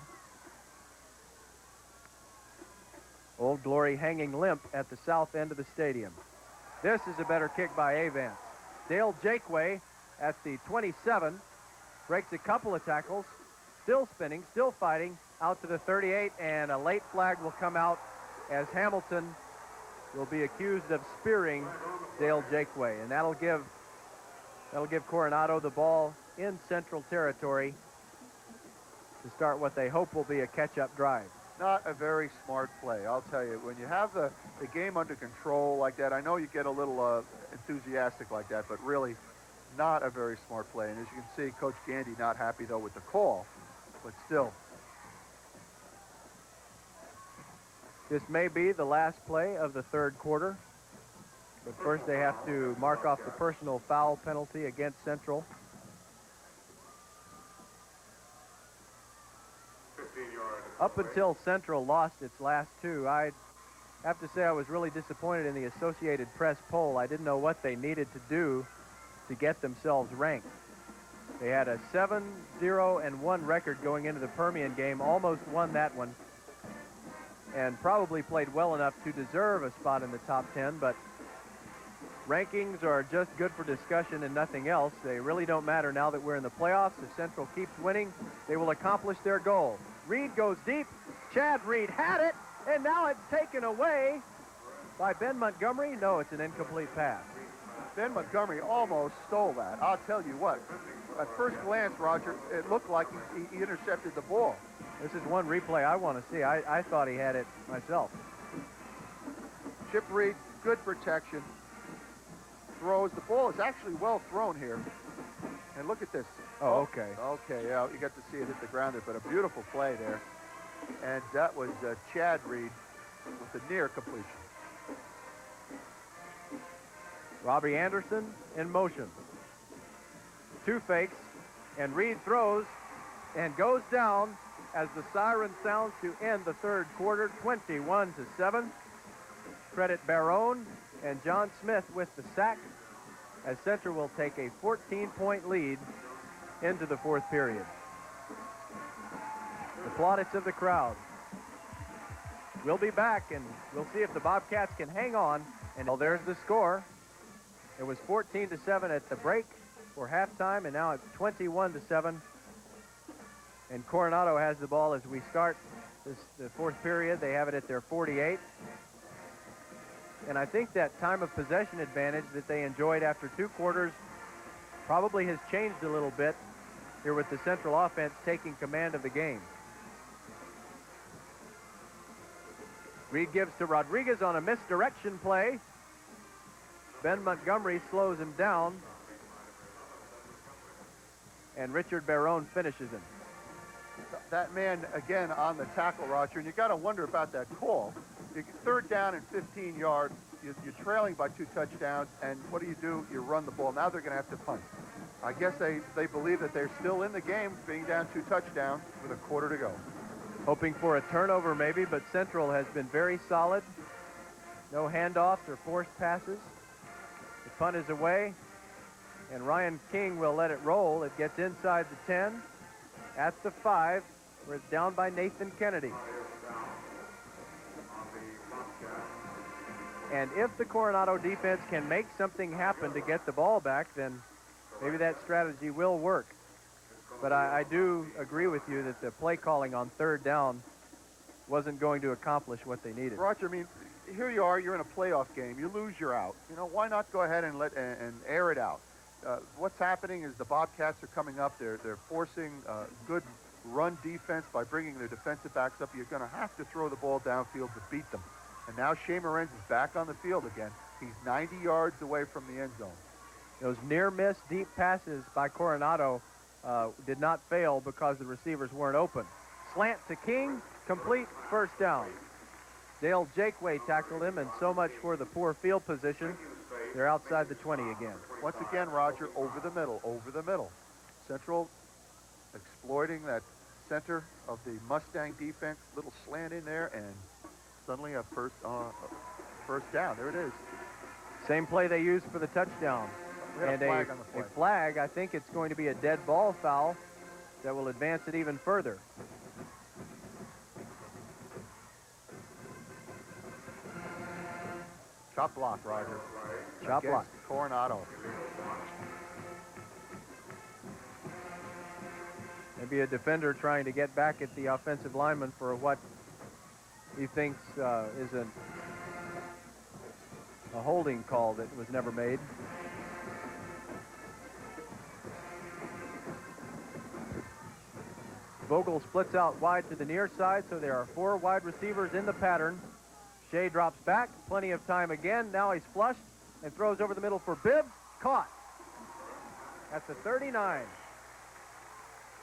Old Glory hanging limp at the south end of the stadium. This is a better kick by Avance. Dale Jakeway at the 27 breaks a couple of tackles, still spinning, still fighting, out to the 38, and a late flag will come out as Hamilton will be accused of spearing Dale Jakeway, and that'll give Coronado the ball in Central Territory to start what they hope will be a catch-up drive. Not a very smart play, I'll tell you. When you have the game under control like that, I know you get a little enthusiastic like that, but really not a very smart play. And as you can see, Coach Gandy not happy, though, with the call, but still. This may be the last play of the third quarter, but first they have to mark off the personal foul penalty against Central. Up until Central lost its last two, I have to say I was really disappointed in the Associated Press poll. I didn't know what they needed to do to get themselves ranked. They had a 7-0-1 record going into the Permian game, almost won that one, and probably played well enough to deserve a spot in the top 10, but rankings are just good for discussion and nothing else. They really don't matter now that we're in the playoffs. If Central keeps winning, they will accomplish their goal. Reed goes deep. Chad Reed had it, and now it's taken away by Ben Montgomery. No, it's an incomplete pass. Ben Montgomery almost stole that. I'll tell you what. At first glance, Roger, it looked like he intercepted the ball. This is one replay I want to see. I thought he had it myself. Chip Reed, good protection. Throws. The ball is actually well thrown here. And look at this. Oh, okay. Okay, yeah, you got to see it hit the ground there, but a beautiful play there. And that was Chad Reed with a near completion. Robbie Anderson in motion. Two fakes, and Reed throws and goes down as the siren sounds to end the third quarter, 21-7. Credit Barone and John Smith with the sack as Central will take a 14-point lead into the fourth period. The plaudits of the crowd. We'll be back, and we'll see if the Bobcats can hang on. And well, there's the score. It was 14-7 at the break for halftime, and now it's 21-7. And Coronado has the ball as we start the fourth period. They have it at their 48. And I think that time of possession advantage that they enjoyed after 2 quarters probably has changed a little bit here with the Central offense taking command of the game. Reed gives to Rodriguez on a misdirection play. Ben Montgomery slows him down. And Richard Barone finishes him. That man, again, on the tackle, Roger, and you got to wonder about that call. You get 3rd down and 15 yards. You're trailing by 2 touchdowns, and what do? You run the ball. Now they're going to have to punt. I guess they believe that they're still in the game, being down 2 touchdowns with a quarter to go. Hoping for a turnover maybe, but Central has been very solid. No handoffs or forced passes. The punt is away, and Ryan King will let it roll. It gets inside the 10, at the 5, where it's down by Nathan Kennedy. And if the Coronado defense can make something happen to get the ball back, then maybe that strategy will work. But I do agree with you that the play calling on 3rd down wasn't going to accomplish what they needed. Roger, I mean, here you are, you're in a playoff game. You lose, you're out. You know, why not go ahead and air it out? What's happening is the Bobcats are coming up. They're forcing good run defense by bringing their defensive backs up. You're going to have to throw the ball downfield to beat them. And now Shea Morenz is back on the field again. He's 90 yards away from the end zone. Those near-miss deep passes by Coronado did not fail because the receivers weren't open. Slant to King, complete, 1st down. Dale Jakeway tackled him, and so much for the poor field position. They're outside the 20 again. Once again, Roger, over the middle. Central exploiting that center of the Mustang defense. Little slant in there, and suddenly a first down. There it is. Same play they used for the touchdown. And a flag on the play. A flag. I think it's going to be a dead ball foul that will advance it even further. Chop block, Roger. Chop block. Coronado. Maybe a defender trying to get back at the offensive lineman for what he thinks is a holding call that was never made. Vogel splits out wide to the near side, so there are 4 wide receivers in the pattern. Shea drops back, plenty of time again. Now he's flushed and throws over the middle for Bibbs. Caught. At the 39.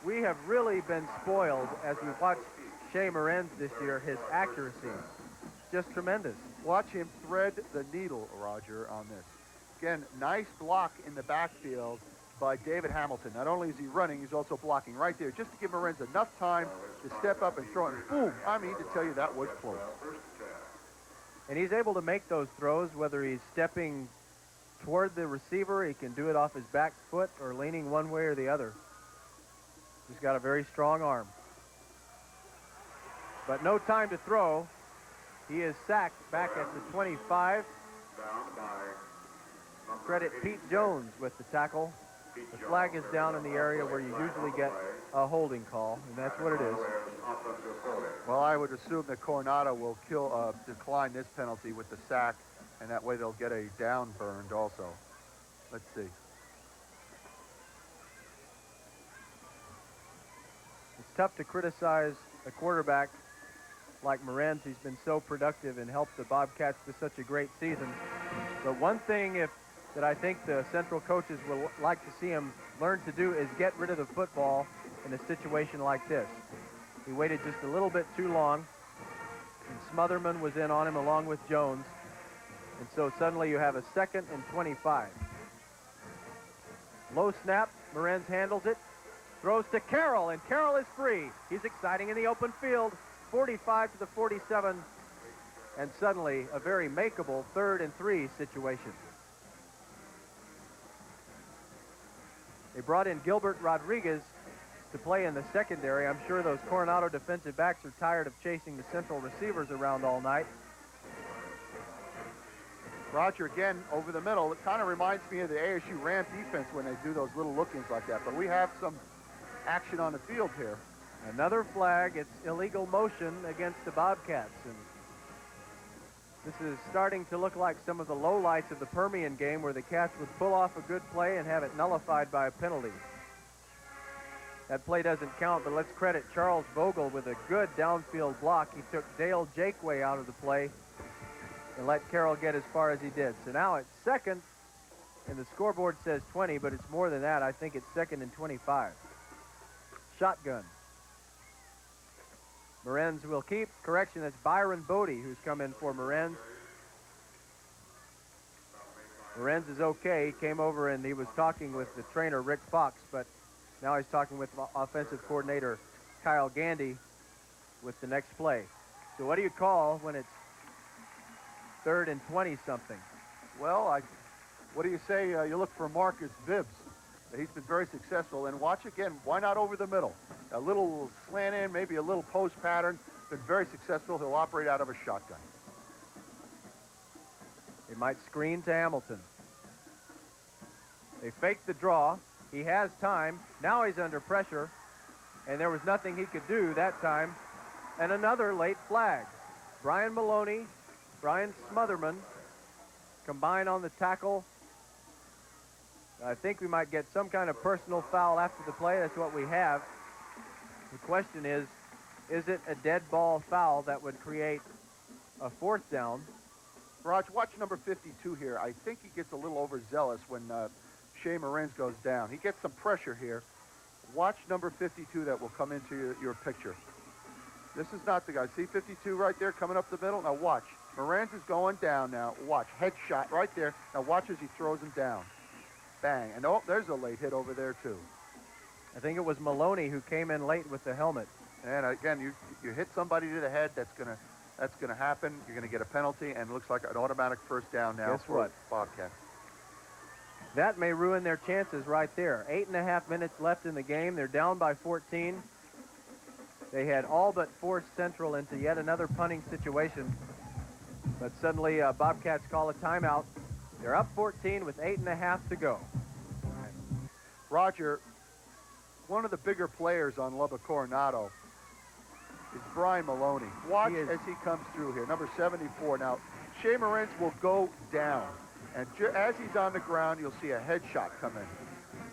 We have really been spoiled as we watch Shea Morenz this year. His accuracy, just tremendous. Watch him thread the needle, Roger, on this. Again, nice block in the backfield by David Hamilton. Not only is he running, he's also blocking right there, just to give Morenz enough time to step up and throw it. And boom, I mean to tell you, that was close. And he's able to make those throws, whether he's stepping toward the receiver, he can do it off his back foot, or leaning one way or the other. He's got a very strong arm. But no time to throw. He is sacked back at the 25. Credit Pete Jones with the tackle. The flag is down in the area where you usually get a holding call, and that's what it is. Well, I would assume that Coronado will decline this penalty with the sack, and that way they'll get a down burned also. Let's see. It's tough to criticize a quarterback like Morenz. He's been so productive and helped the Bobcats to such a great season. But one thing that I think the Central coaches will like to see him learn to do is get rid of the football in a situation like this. He waited just a little bit too long, and Smotherman was in on him along with Jones. And so suddenly you have a 2nd and 25. Low snap, Morenz handles it, throws to Carroll, and Carroll is free. He's exciting in the open field, 45 to the 47, and suddenly a very makeable 3rd and 3 situation. They brought in Gilbert Rodriguez to play in the secondary. I'm sure those Coronado defensive backs are tired of chasing the Central receivers around all night. Roger, again, over the middle. It kind of reminds me of the ASU Ram defense when they do those little lookings like that. But we have some action on the field here. Another flag. It's illegal motion against the Bobcats. And This is starting to look like some of the lowlights of the Permian game where the Cats would pull off a good play and have it nullified by a penalty. That play doesn't count, but let's credit Charles Vogel with a good downfield block. He took Dale Jakeway out of the play and let Carroll get as far as he did. So now it's second, and the scoreboard says 20, but it's more than that. I think it's second and 25. Shotgun. Morenz will keep. Correction, that's Byron Bodie who's come in for Morenz. Morenz is okay. He came over and he was talking with the trainer, Rick Fox, but now he's talking with offensive coordinator Kyle Gandy with the next play. So what do you call when it's 3rd and 20-something? Well, what do you say you look for Marcus Vibbs? He's been very successful. And watch again, why not over the middle? A little slant in, maybe a little post pattern. Been very successful. He'll operate out of a shotgun. They might screen to Hamilton. They fake the draw. He has time. Now he's under pressure. And there was nothing he could do that time. And another late flag. Brian Maloney, Brian Smotherman combine on the tackle. I think we might get some kind of personal foul after the play. That's what we have. The question is it a dead ball foul that would create a 4th down? Raj, watch number 52 here. I think he gets a little overzealous when Shea Morenz goes down. He gets some pressure here. Watch number 52 that will come into your picture. This is not the guy. See 52 right there coming up the middle? Now watch. Morenz is going down now. Watch. Headshot right there. Now watch as he throws him down. Bang. And oh, there's a late hit over there too. I think it was Maloney who came in late with the helmet. And again, you hit somebody to the head, that's gonna happen. You're gonna get a penalty, and it looks like an automatic 1st down now. Guess for what? Bobcats. That may ruin their chances right there. 8.5 minutes left in the game. They're down by 14. They had all but forced Central into yet another punting situation. But suddenly Bobcats call a timeout. They're up 14 with 8.5 to go. Roger, one of the bigger players on Lubbock Coronado is Brian Maloney. Watch as he comes through here, number 74. Now, Shea Morenz will go down. And as he's on the ground, you'll see a headshot come in.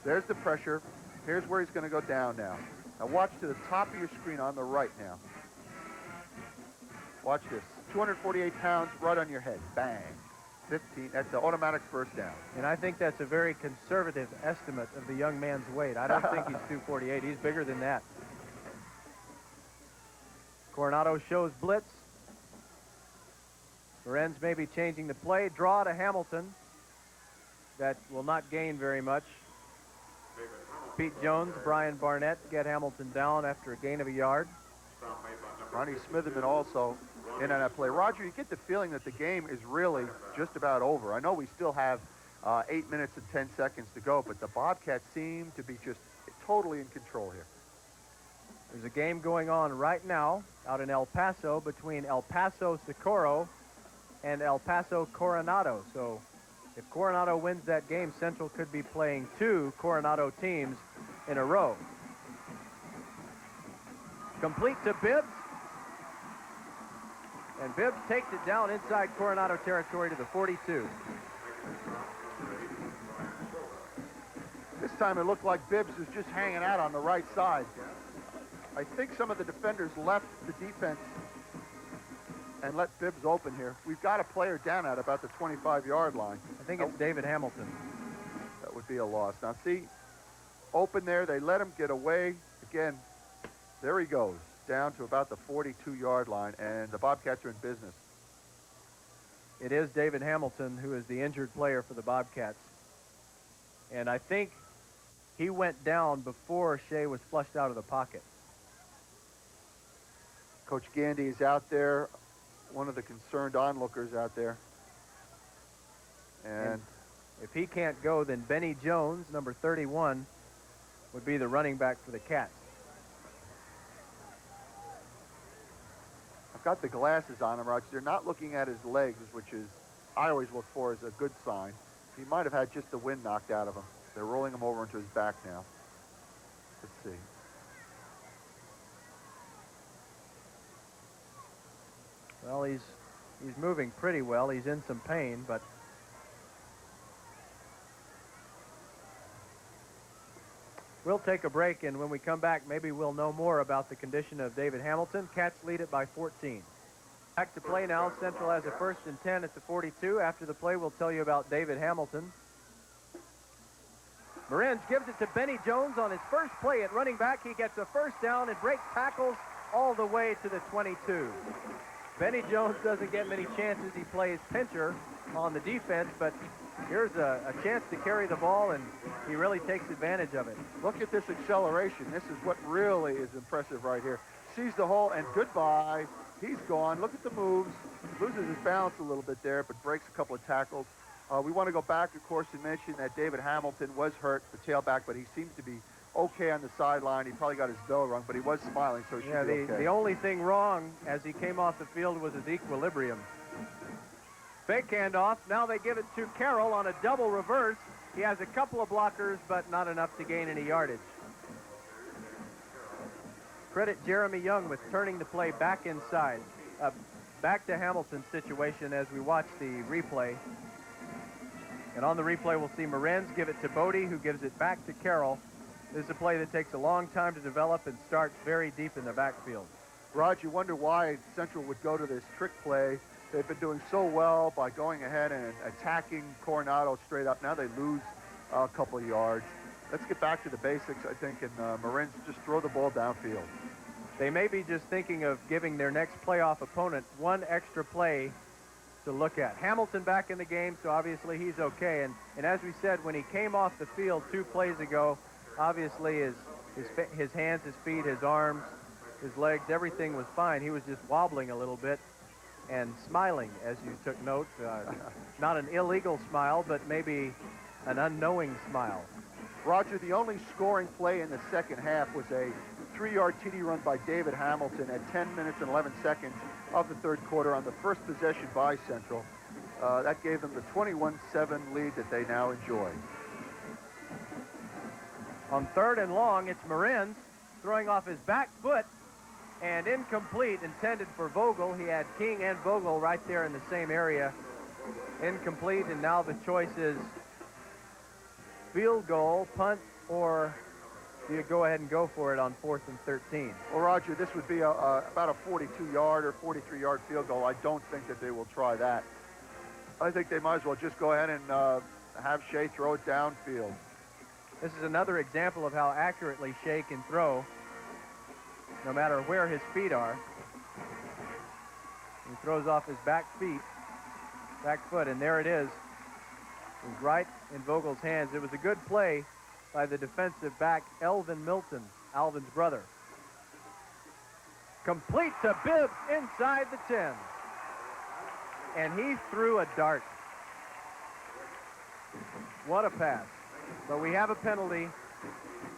There's the pressure. Here's where he's going to go down now. Now watch to the top of your screen on the right now. Watch this. 248 pounds right on your head. Bang. 15. That's the automatic 1st down. And I think that's a very conservative estimate of the young man's weight. I don't think he's 248. He's bigger than that. Coronado shows blitz. Morenz may be changing the play. Draw to Hamilton. That will not gain very much. Pete Jones, Brian Barnett get Hamilton down after a gain of a yard. Ronnie Smitherman also in on that play. Roger, you get the feeling that the game is really just about over. I know we still have 8 minutes and 10 seconds to go, but the Bobcats seem to be just totally in control here. There's a game going on right now out in El Paso between El Paso Socorro and El Paso Coronado. So if Coronado wins that game, Central could be playing 2 Coronado teams in a row. Complete to Bibbs. And Bibbs takes it down inside Coronado territory to the 42. This time it looked like Bibbs was just hanging out on the right side. I think some of the defenders left the defense and let Bibbs open here. We've got a player down at about the 25-yard line. I think it's David Hamilton. That would be a loss. Now see, open there, they let him get away. Again, there he goes, down to about the 42-yard line, and the Bobcats are in business. It is David Hamilton who is the injured player for the Bobcats. And I think he went down before Shea was flushed out of the pocket. Coach Gandy is out there, one of the concerned onlookers out there. And if he can't go, then Benny Jones, number 31, would be the running back for the Cats. I've got the glasses on him, Roger. They're not looking at his legs, which is, I always look for as a good sign. He might have had just the wind knocked out of him. They're rolling him over into his back now. Let's see. Well, he's He's moving pretty well. He's in some pain, but we'll take a break, and when we come back, maybe we'll know more about the condition of David Hamilton. Cats lead it by 14. Back to play now. Central has a 1st and 10 at the 42. After the play, we'll tell you about David Hamilton. Marines gives it to Benny Jones on his first play at running back. He gets a first down and breaks tackles all the way to the 22. Benny Jones doesn't get many chances. He plays pincher on the defense, but here's a chance to carry the ball, and he really takes advantage of it. Look at this acceleration. This is what really is impressive right here. Sees the hole, and goodbye. He's gone. Look at the moves. Loses his balance a little bit there, but breaks a couple of tackles. We want to go back, of course, and mention that David Hamilton was hurt, the tailback, but he seems to be okay on the sideline. He probably got his bell rung, but he was smiling, so he should be okay. The only thing wrong as he came off the field was his equilibrium. Fake handoff. Now they give it to Carroll on a double reverse. He has a couple of blockers, but not enough to gain any yardage. Credit Jeremy Young with turning the play back inside. Back to Hamilton's situation as we watch the replay. And on the replay, we'll see Morenz give it to Bodie, who gives it back to Carroll. This is a play that takes a long time to develop and starts very deep in the backfield. Rod, you wonder why Central would go to this trick play. They've been doing so well by going ahead and attacking Coronado straight up. Now they lose a couple of yards. Let's get back to the basics, I think, and Morenz just throw the ball downfield. They may be just thinking of giving their next playoff opponent one extra play to look at. Hamilton back in the game, so obviously he's okay. And as we said, when he came off the field 2 plays ago, obviously his hands, his feet, his arms, his legs, everything was fine. He was just wobbling a little bit and smiling, as you took note. Not an illegal smile, but maybe an unknowing smile. Roger, the only scoring play in the second half was a 3-yard TD run by David Hamilton at 10 minutes and 11 seconds of the third quarter on the first possession by Central. That gave them the 21-7 lead that they now enjoy. On 3rd and long, it's Morenz throwing off his back foot and incomplete, intended for Vogel. He had King and Vogel right there in the same area. Incomplete, and now the choice is field goal, punt, or do you go ahead and go for it on 4th and 13? Well, Roger, this would be about a 42-yard or 43-yard field goal. I don't think that they will try that. I think they might as well just go ahead and have Shea throw it downfield. This is another example of how accurately Shea can throw, no matter where his feet are. He throws off his back foot, and there it is. It was right in Vogel's hands. It was a good play by the defensive back, Elvin Milton, Alvin's brother. Complete to Bibbs inside the 10. And he threw a dart. What a pass. But we have a penalty.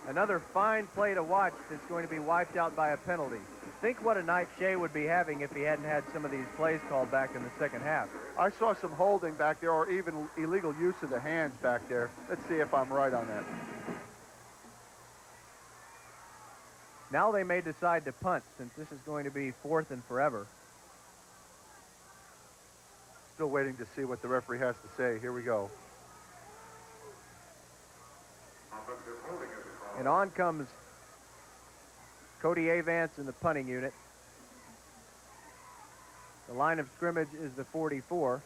Another fine play to watch that's going to be wiped out by a penalty. Think what a night Shea would be having if he hadn't had some of these plays called back in the second half. I saw some holding back there, or even illegal use of the hands back there. Let's see if I'm right on that. Now they may decide to punt, since this is going to be 4th and forever. Still waiting to see what the referee has to say. Here we go. And on comes Cody Avance in the punting unit. The line of scrimmage is the 44.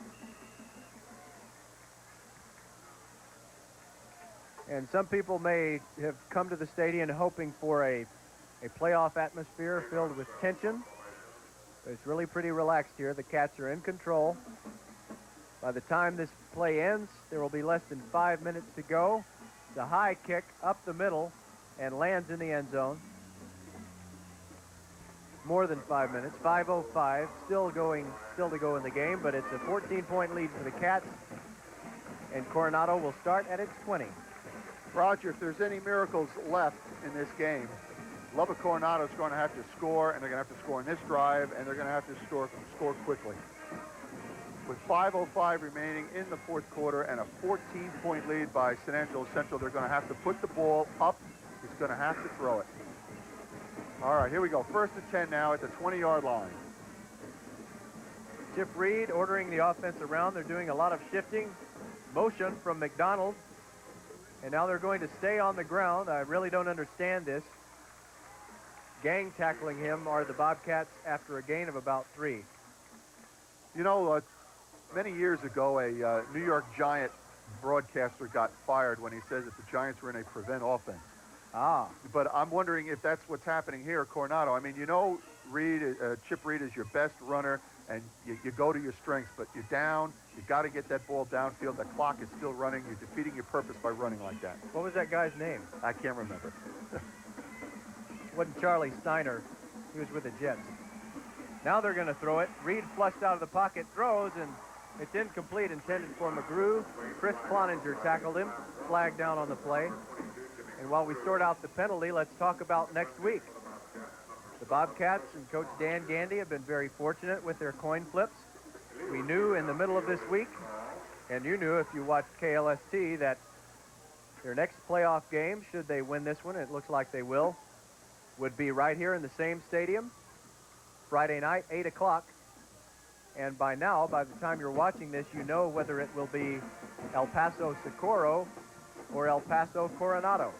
And some people may have come to the stadium hoping for a playoff atmosphere filled with tension. But it's really pretty relaxed here. The Cats are in control. By the time this play ends, there will be less than 5 minutes to go. The high kick up the middle and lands in the end zone. More than 5 minutes, 5:05, still to go in the game, but it's a 14-point lead for the Cats, and Coronado will start at its 20. Roger, if there's any miracles left in this game, Lubbock Coronado is going to have to score, and they're going to have to score in this drive, and they're going to have to score quickly. With 5:05 remaining in the fourth quarter and a 14-point lead by San Angelo Central, they're going to have to put the ball up. He's going to have to throw it. All right, here we go. 1st and 10 now at the 20-yard line. Chip Reed ordering the offense around. They're doing a lot of shifting motion from McDonald. And now they're going to stay on the ground. I really don't understand this. Gang tackling him are the Bobcats after a gain of about 3. You know, many years ago, a New York Giant broadcaster got fired when he says that the Giants were in a prevent offense. Ah. But I'm wondering if that's what's happening here at Coronado. I mean, you know, Chip Reed is your best runner, and you go to your strengths, but you're down. You got to get that ball downfield. The clock is still running. You're defeating your purpose by running like that. What was that guy's name? I can't remember. Wasn't Charlie Steiner. He was with the Jets. Now they're going to throw it. Reed flushed out of the pocket, throws, and it's incomplete, intended for McGrew. Chris Cloninger tackled him, flagged down on the play. And while we sort out the penalty, let's talk about next week. The Bobcats and Coach Dan Gandy have been very fortunate with their coin flips. We knew in the middle of this week, and you knew if you watched KLST, that their next playoff game, should they win this one, it looks like they will, would be right here in the same stadium, Friday night, 8 o'clock. And by now, by the time you're watching this, you know whether it will be El Paso Socorro or El Paso Coronado.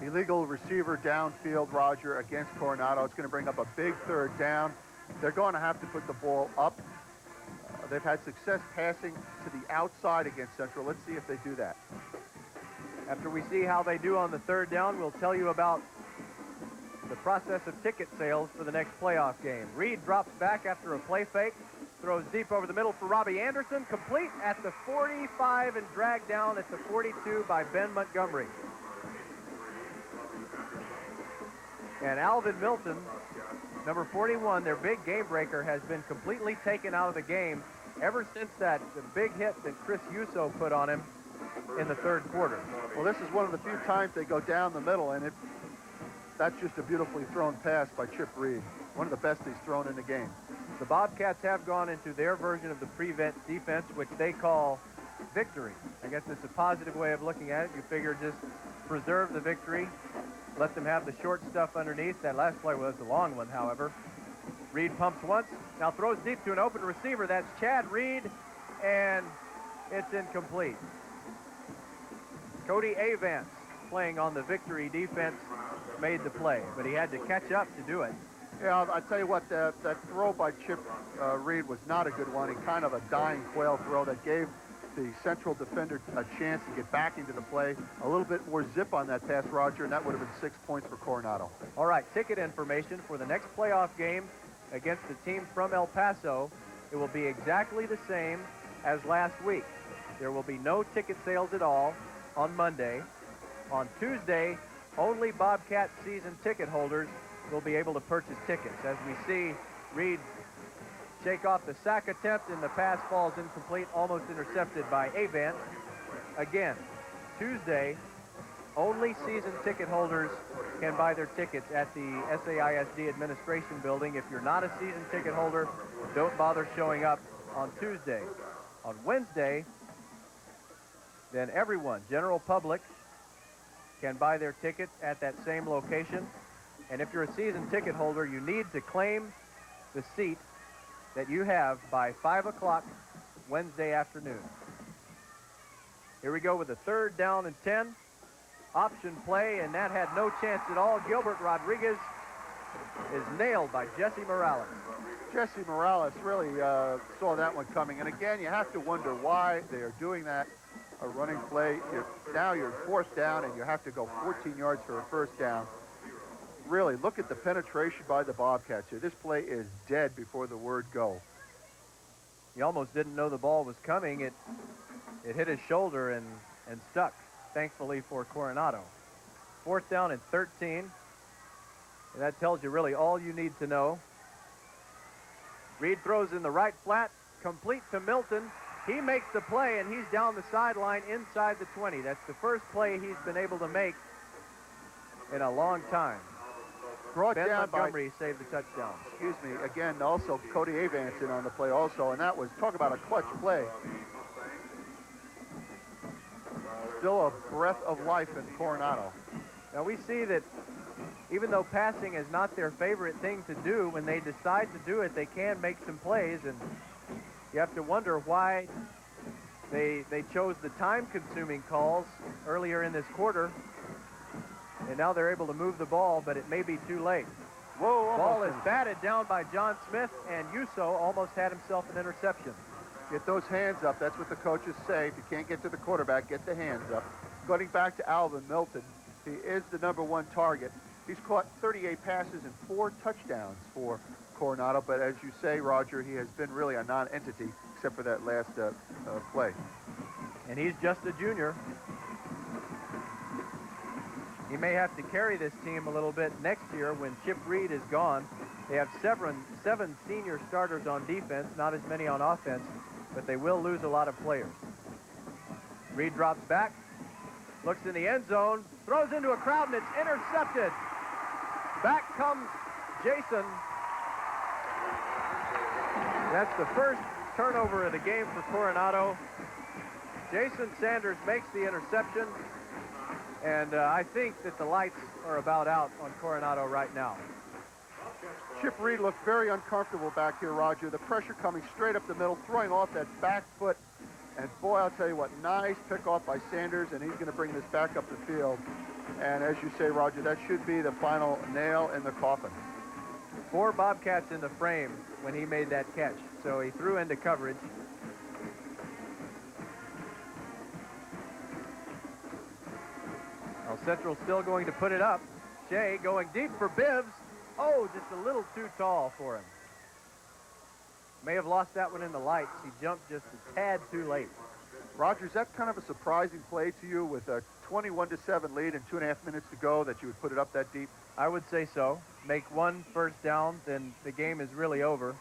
Illegal receiver downfield, Roger, against Coronado. It's going to bring up a big third down. They're going to have to put the ball up. They've had success passing to the outside against Central. Let's see if they do that. After we see how they do on the third down, we'll tell you about the process of ticket sales for the next playoff game. Reed drops back after a play fake, throws deep over the middle for Robbie Anderson, complete at the 45 and dragged down at the 42 by Ben Montgomery. And Alvin Milton, number 41, their big game breaker, has been completely taken out of the game ever since the big hit that Chris Yuso put on him in the third quarter. Well, this is one of the few times they go down the middle, and that's just a beautifully thrown pass by Chip Reed. One of the best he's thrown in the game. The Bobcats have gone into their version of the prevent defense, which they call victory. I guess it's a positive way of looking at it. You figure just preserve the victory, let them have the short stuff underneath. That last play was a long one, however. Reed pumps once, now throws deep to an open receiver. That's Chad Reed, and it's incomplete. Cody Avance, playing on the victory defense, made the play, but he had to catch up to do it. Yeah, I tell you what, that throw by Chip Reed was not a good one. He kind of a dying quail throw that gave the Central defender a chance to get back into the play. A little bit more zip on that pass, Roger, and that would have been 6 points for Coronado. All right, ticket information for the next playoff game against the team from El Paso. It will be exactly the same as last week. There will be no ticket sales at all on Monday. On Tuesday, only Bobcat season ticket holders will be able to purchase tickets. As we see Reed shake off the sack attempt, and the pass falls incomplete, almost intercepted by Avance. Again, Tuesday, only season ticket holders can buy their tickets at the SAISD administration building. If you're not a season ticket holder, don't bother showing up on Tuesday. On Wednesday, then everyone, general public, can buy their tickets at that same location. And if you're a season ticket holder, you need to claim the seat that you have by 5 o'clock Wednesday afternoon. Here we go with a third down and 10. Option play, and that had no chance at all. Gilbert Rodriguez is nailed by Jesse Morales. Jesse Morales really saw that one coming. And again, you have to wonder why they are doing that. A running play. Now you're fourth down, and you have to go 14 yards for a first down. Really, look at the penetration by the Bobcats here. This play is dead before the word go. He almost didn't know the ball was coming. It hit his shoulder and stuck, thankfully for Coronado. Fourth down and 13. And that tells you really all you need to know. Reed throws in the right flat, complete to Milton. He makes the play, and he's down the sideline inside the 20. That's the first play he's been able to make in a long time. Brought Ben down Montgomery saved the touchdown. Excuse me, again, also Cody Avance in on the play also, and that was, talk about a clutch play. Still a breath of life in Coronado. Now we see that even though passing is not their favorite thing to do, when they decide to do it, they can make some plays, and you have to wonder why they chose the time-consuming calls earlier in this quarter, and now they're able to move the ball, but it may be too late. Whoa, Ball is batted down by John Smith, and Yuso almost had himself an interception. Get those hands up. That's what the coaches say. If you can't get to the quarterback, get the hands up. Going back to Alvin Milton, he is the #1 target. He's caught 38 passes and 4 touchdowns for Coronado, but as you say, Roger, he has been really a non-entity except for that last play. And he's just a junior. He may have to carry this team a little bit next year when Chip Reed is gone. They have seven senior starters on defense, not as many on offense, but they will lose a lot of players. Reed drops back, looks in the end zone, throws into a crowd, and it's intercepted. Back comes Jason. That's the first turnover of the game for Coronado. Jason Sanders makes the interception, and I think that the lights are about out on Coronado right now. Chip Reed looked very uncomfortable back here, Roger. The pressure coming straight up the middle, throwing off that back foot. And boy, I'll tell you what, nice pick off by Sanders, and he's going to bring this back up the field. And as you say, Roger, that should be the final nail in the coffin. 4 Bobcats in the frame when he made that catch, so he threw into coverage. Now Central still going to put it up. Shea going deep for Bibbs. Oh, just a little too tall for him. May have lost that one in the lights. He jumped just a tad too late. Roger, is that kind of a surprising play to you with a 21-7 lead and 2.5 minutes to go that you would put it up that deep? I would say so. Make 1 first down, then the game is really over.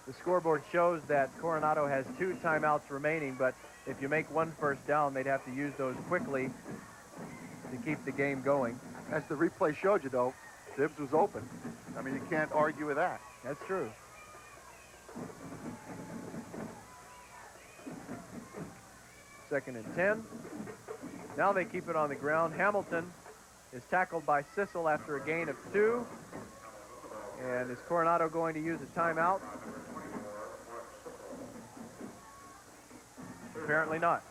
The scoreboard shows that Coronado has 2 timeouts remaining, but if you make 1 first down, they'd have to use those quickly to keep the game going. As the replay showed you, though, Bibbs was open. I mean, you can't argue with that. That's true. Second and 10. Now they keep it on the ground. Hamilton is tackled by Sissel after a gain of 2. And is Coronado going to use a timeout? Apparently not.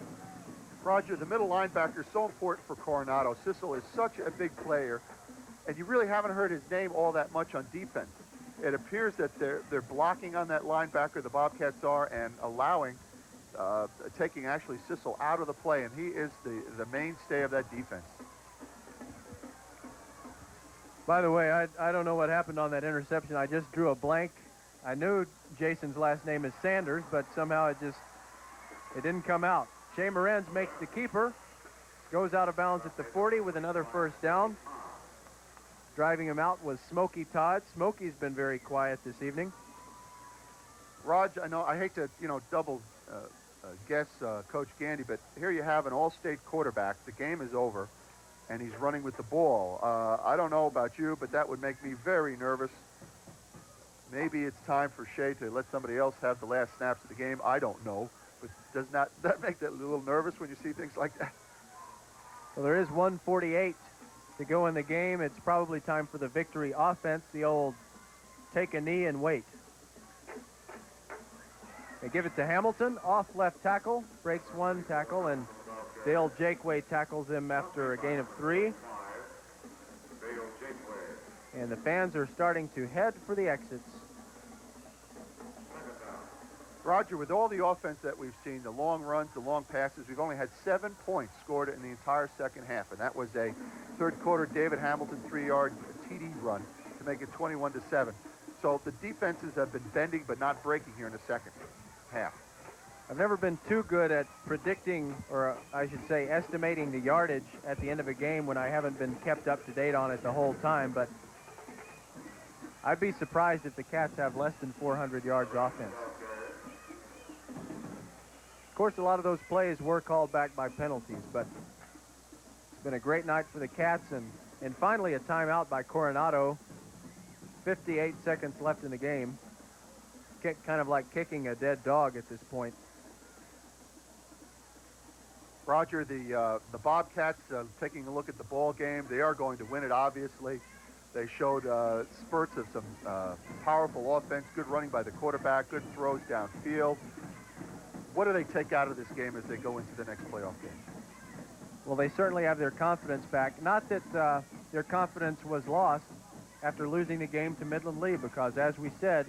Roger, the middle linebacker is so important for Coronado. Sissel is such a big player, and you really haven't heard his name all that much on defense. It appears that they're blocking on that linebacker, the Bobcats are, and allowing, taking actually Sissel out of the play, and he is the mainstay of that defense. By the way, I don't know what happened on that interception. I just drew a blank. I knew Jason's last name is Sanders, but somehow it didn't come out. Shea Morenz makes the keeper, goes out of bounds at the 40 with another first down. Driving him out was Smokey Todd. Smokey's been very quiet this evening. Raj, I know I hate to, double guess Coach Gandy, but here you have an all-state quarterback. The game is over, and he's running with the ball. I don't know about you, but that would make me very nervous. Maybe it's time for Shea to let somebody else have the last snaps of the game. I don't know. But does not that make that a little nervous when you see things like that? Well, there is 1:48 to go in the game. It's probably time for the victory offense, the old take a knee and wait. They give it to Hamilton, off left tackle, breaks 1 tackle, and Dale Jakeway tackles him after a gain of 3. And the fans are starting to head for the exits. Roger, with all the offense that we've seen, the long runs, the long passes, we've only had 7 points scored in the entire second half, and that was a third quarter David Hamilton 3-yard TD run to make it 21-7. So the defenses have been bending but not breaking here in the second half. I've never been too good at predicting, or I should say estimating the yardage at the end of a game when I haven't been kept up to date on it the whole time, but I'd be surprised if the Cats have less than 400 yards offense. Of course, a lot of those plays were called back by penalties, but it's been a great night for the Cats, and finally a timeout by Coronado. 58 seconds left in the game. Kind of like kicking a dead dog at this point. Roger, the Bobcats, taking a look at the ball game, they are going to win it, obviously. They showed spurts of some powerful offense, good running by the quarterback, good throws downfield. What do they take out of this game as they go into the next playoff game? Well, they certainly have their confidence back. Not that their confidence was lost after losing the game to Midland Lee, because as we said,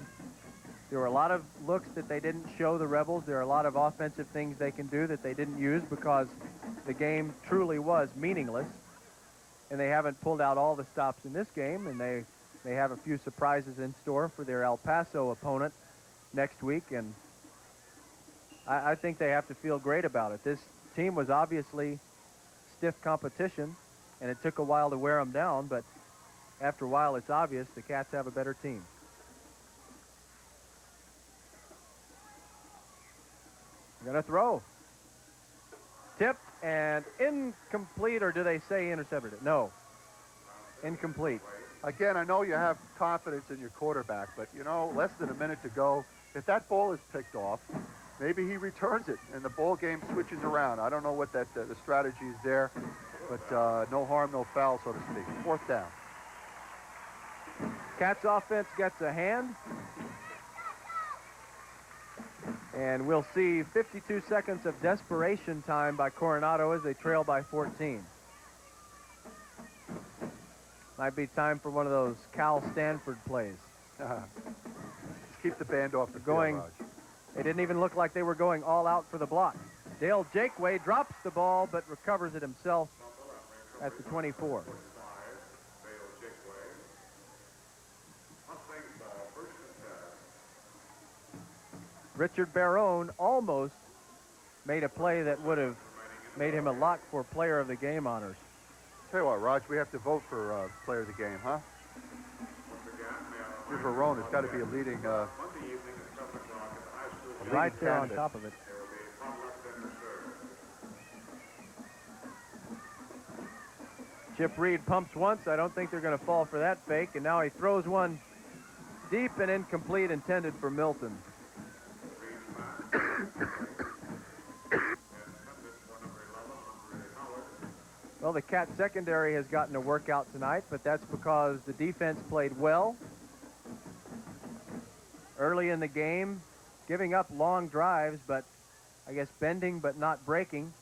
there were a lot of looks that they didn't show the Rebels. There are a lot of offensive things they can do that they didn't use because the game truly was meaningless. And they haven't pulled out all the stops in this game, and they have a few surprises in store for their El Paso opponent next week. And I think they have to feel great about it. This team was obviously stiff competition, and it took a while to wear them down, but after a while it's obvious the Cats have a better team. Gonna throw. Tipped and incomplete, or do they say intercepted it? No. Incomplete. Again, I know you have confidence in your quarterback, but, you know, less than a minute to go. If that ball is picked off, maybe he returns it and the ball game switches around. I don't know what the strategy is there, but no harm, no foul, so to speak. Fourth down. Cats offense gets a hand. And we'll see 52 seconds of desperation time by Coronado as they trail by 14. Might be time for one of those Cal Stanford plays. Just keep the band off the field, Raj. It didn't even look like they were going all out for the block. Dale Jakeway drops the ball but recovers it himself at the 24. Richard Barone almost made a play that would have made him a lock for player of the game honors. Tell you what, Raj, we have to vote for player of the game, huh? Richard Barone has got to be a leading right there candidate. On top of it. Chip Reed pumps once. I don't think they're going to fall for that fake. And now he throws one deep and incomplete, intended for Milton. Well, the Cat secondary has gotten a workout tonight, but that's because the defense played well early in the game, giving up long drives, but I guess bending but not breaking,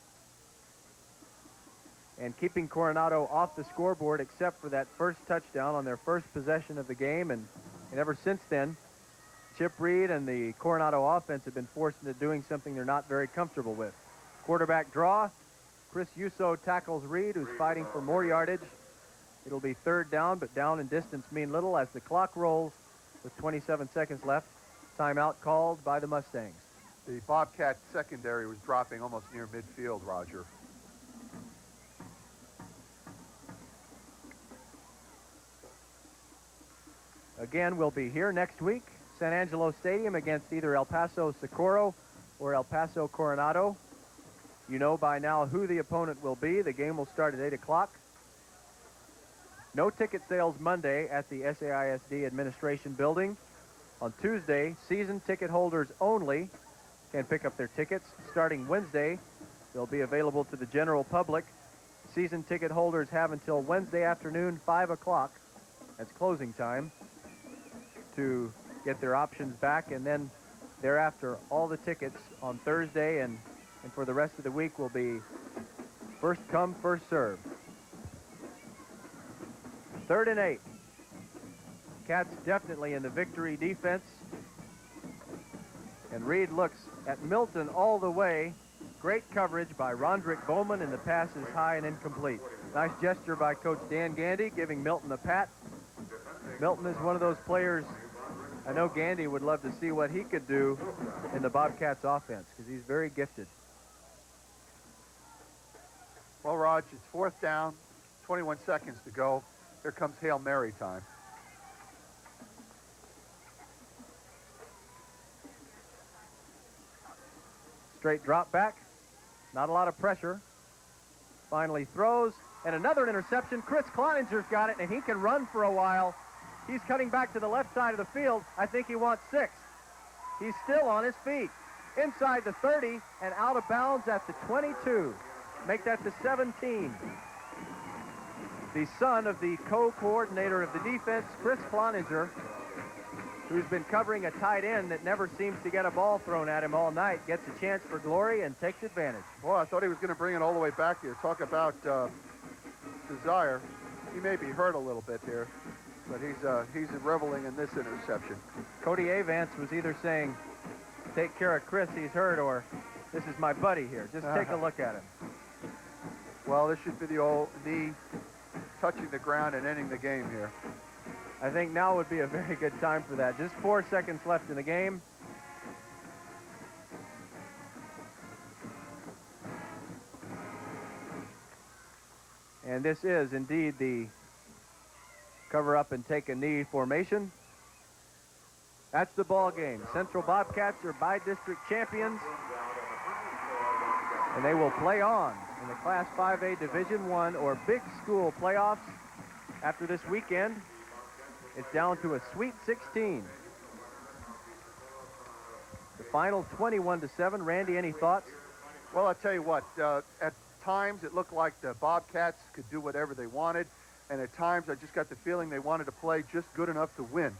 and keeping Coronado off the scoreboard except for that first touchdown on their first possession of the game. And ever since then, Chip Reed and the Coronado offense have been forced into doing something they're not very comfortable with. Quarterback draw. Chris Yuso tackles Reed, who's fighting for more yardage. It'll be third down, but down and distance mean little as the clock rolls with 27 seconds left. Timeout called by the Mustangs. The Bobcat secondary was dropping almost near midfield, Roger. Again, we'll be here next week, San Angelo Stadium, against either El Paso Socorro or El Paso Coronado. You know by now who the opponent will be. The game will start at 8 o'clock. No ticket sales Monday at the SAISD Administration Building. On Tuesday, season ticket holders only can pick up their tickets. Starting Wednesday, they'll be available to the general public. Season ticket holders have until Wednesday afternoon, 5 o'clock. That's closing time to get their options back, and then thereafter all the tickets on Thursday and for the rest of the week will be first come, first serve. 3rd and 8. Cats definitely in the victory defense. And Reed looks at Milton all the way. Great coverage by Rondrick Bowman, and the pass is high and incomplete. Nice gesture by Coach Dan Gandy, giving Milton a pat. Milton is one of those players I know Gandy would love to see what he could do in the Bobcats offense, because he's very gifted. Well, Raj, it's fourth down, 21 seconds to go. Here comes Hail Mary time. Straight drop back, not a lot of pressure. Finally throws, and another interception. Chris Kleininger's got it, and he can run for a while. He's cutting back to the left side of the field. I think he wants 6. He's still on his feet. Inside the 30 and out of bounds at the 22. make that to 17. The son of the co-coordinator of the defense, Chris Cloninger, who's been covering a tight end that never seems to get a ball thrown at him all night, gets a chance for glory and takes advantage. Boy, I thought he was going to bring it all the way back here. Talk about desire. He may be hurt a little bit here, but he's reveling in this interception. Cody Avance was either saying, take care of Chris, he's hurt, or this is my buddy here. Just take a look at him. Well, this should be the old knee touching the ground and ending the game here. I think now would be a very good time for that. Just 4 seconds left in the game. And this is indeed the cover up and take a knee formation. That's the ball game. Central Bobcats are by-district champions, and they will play on in the Class 5A Division I or Big School playoffs after this weekend. It's down to a Sweet 16. The final 21-7. Randy, any thoughts? Well, I'll tell you what, at times it looked like the Bobcats could do whatever they wanted, and at times I just got the feeling they wanted to play just good enough to win.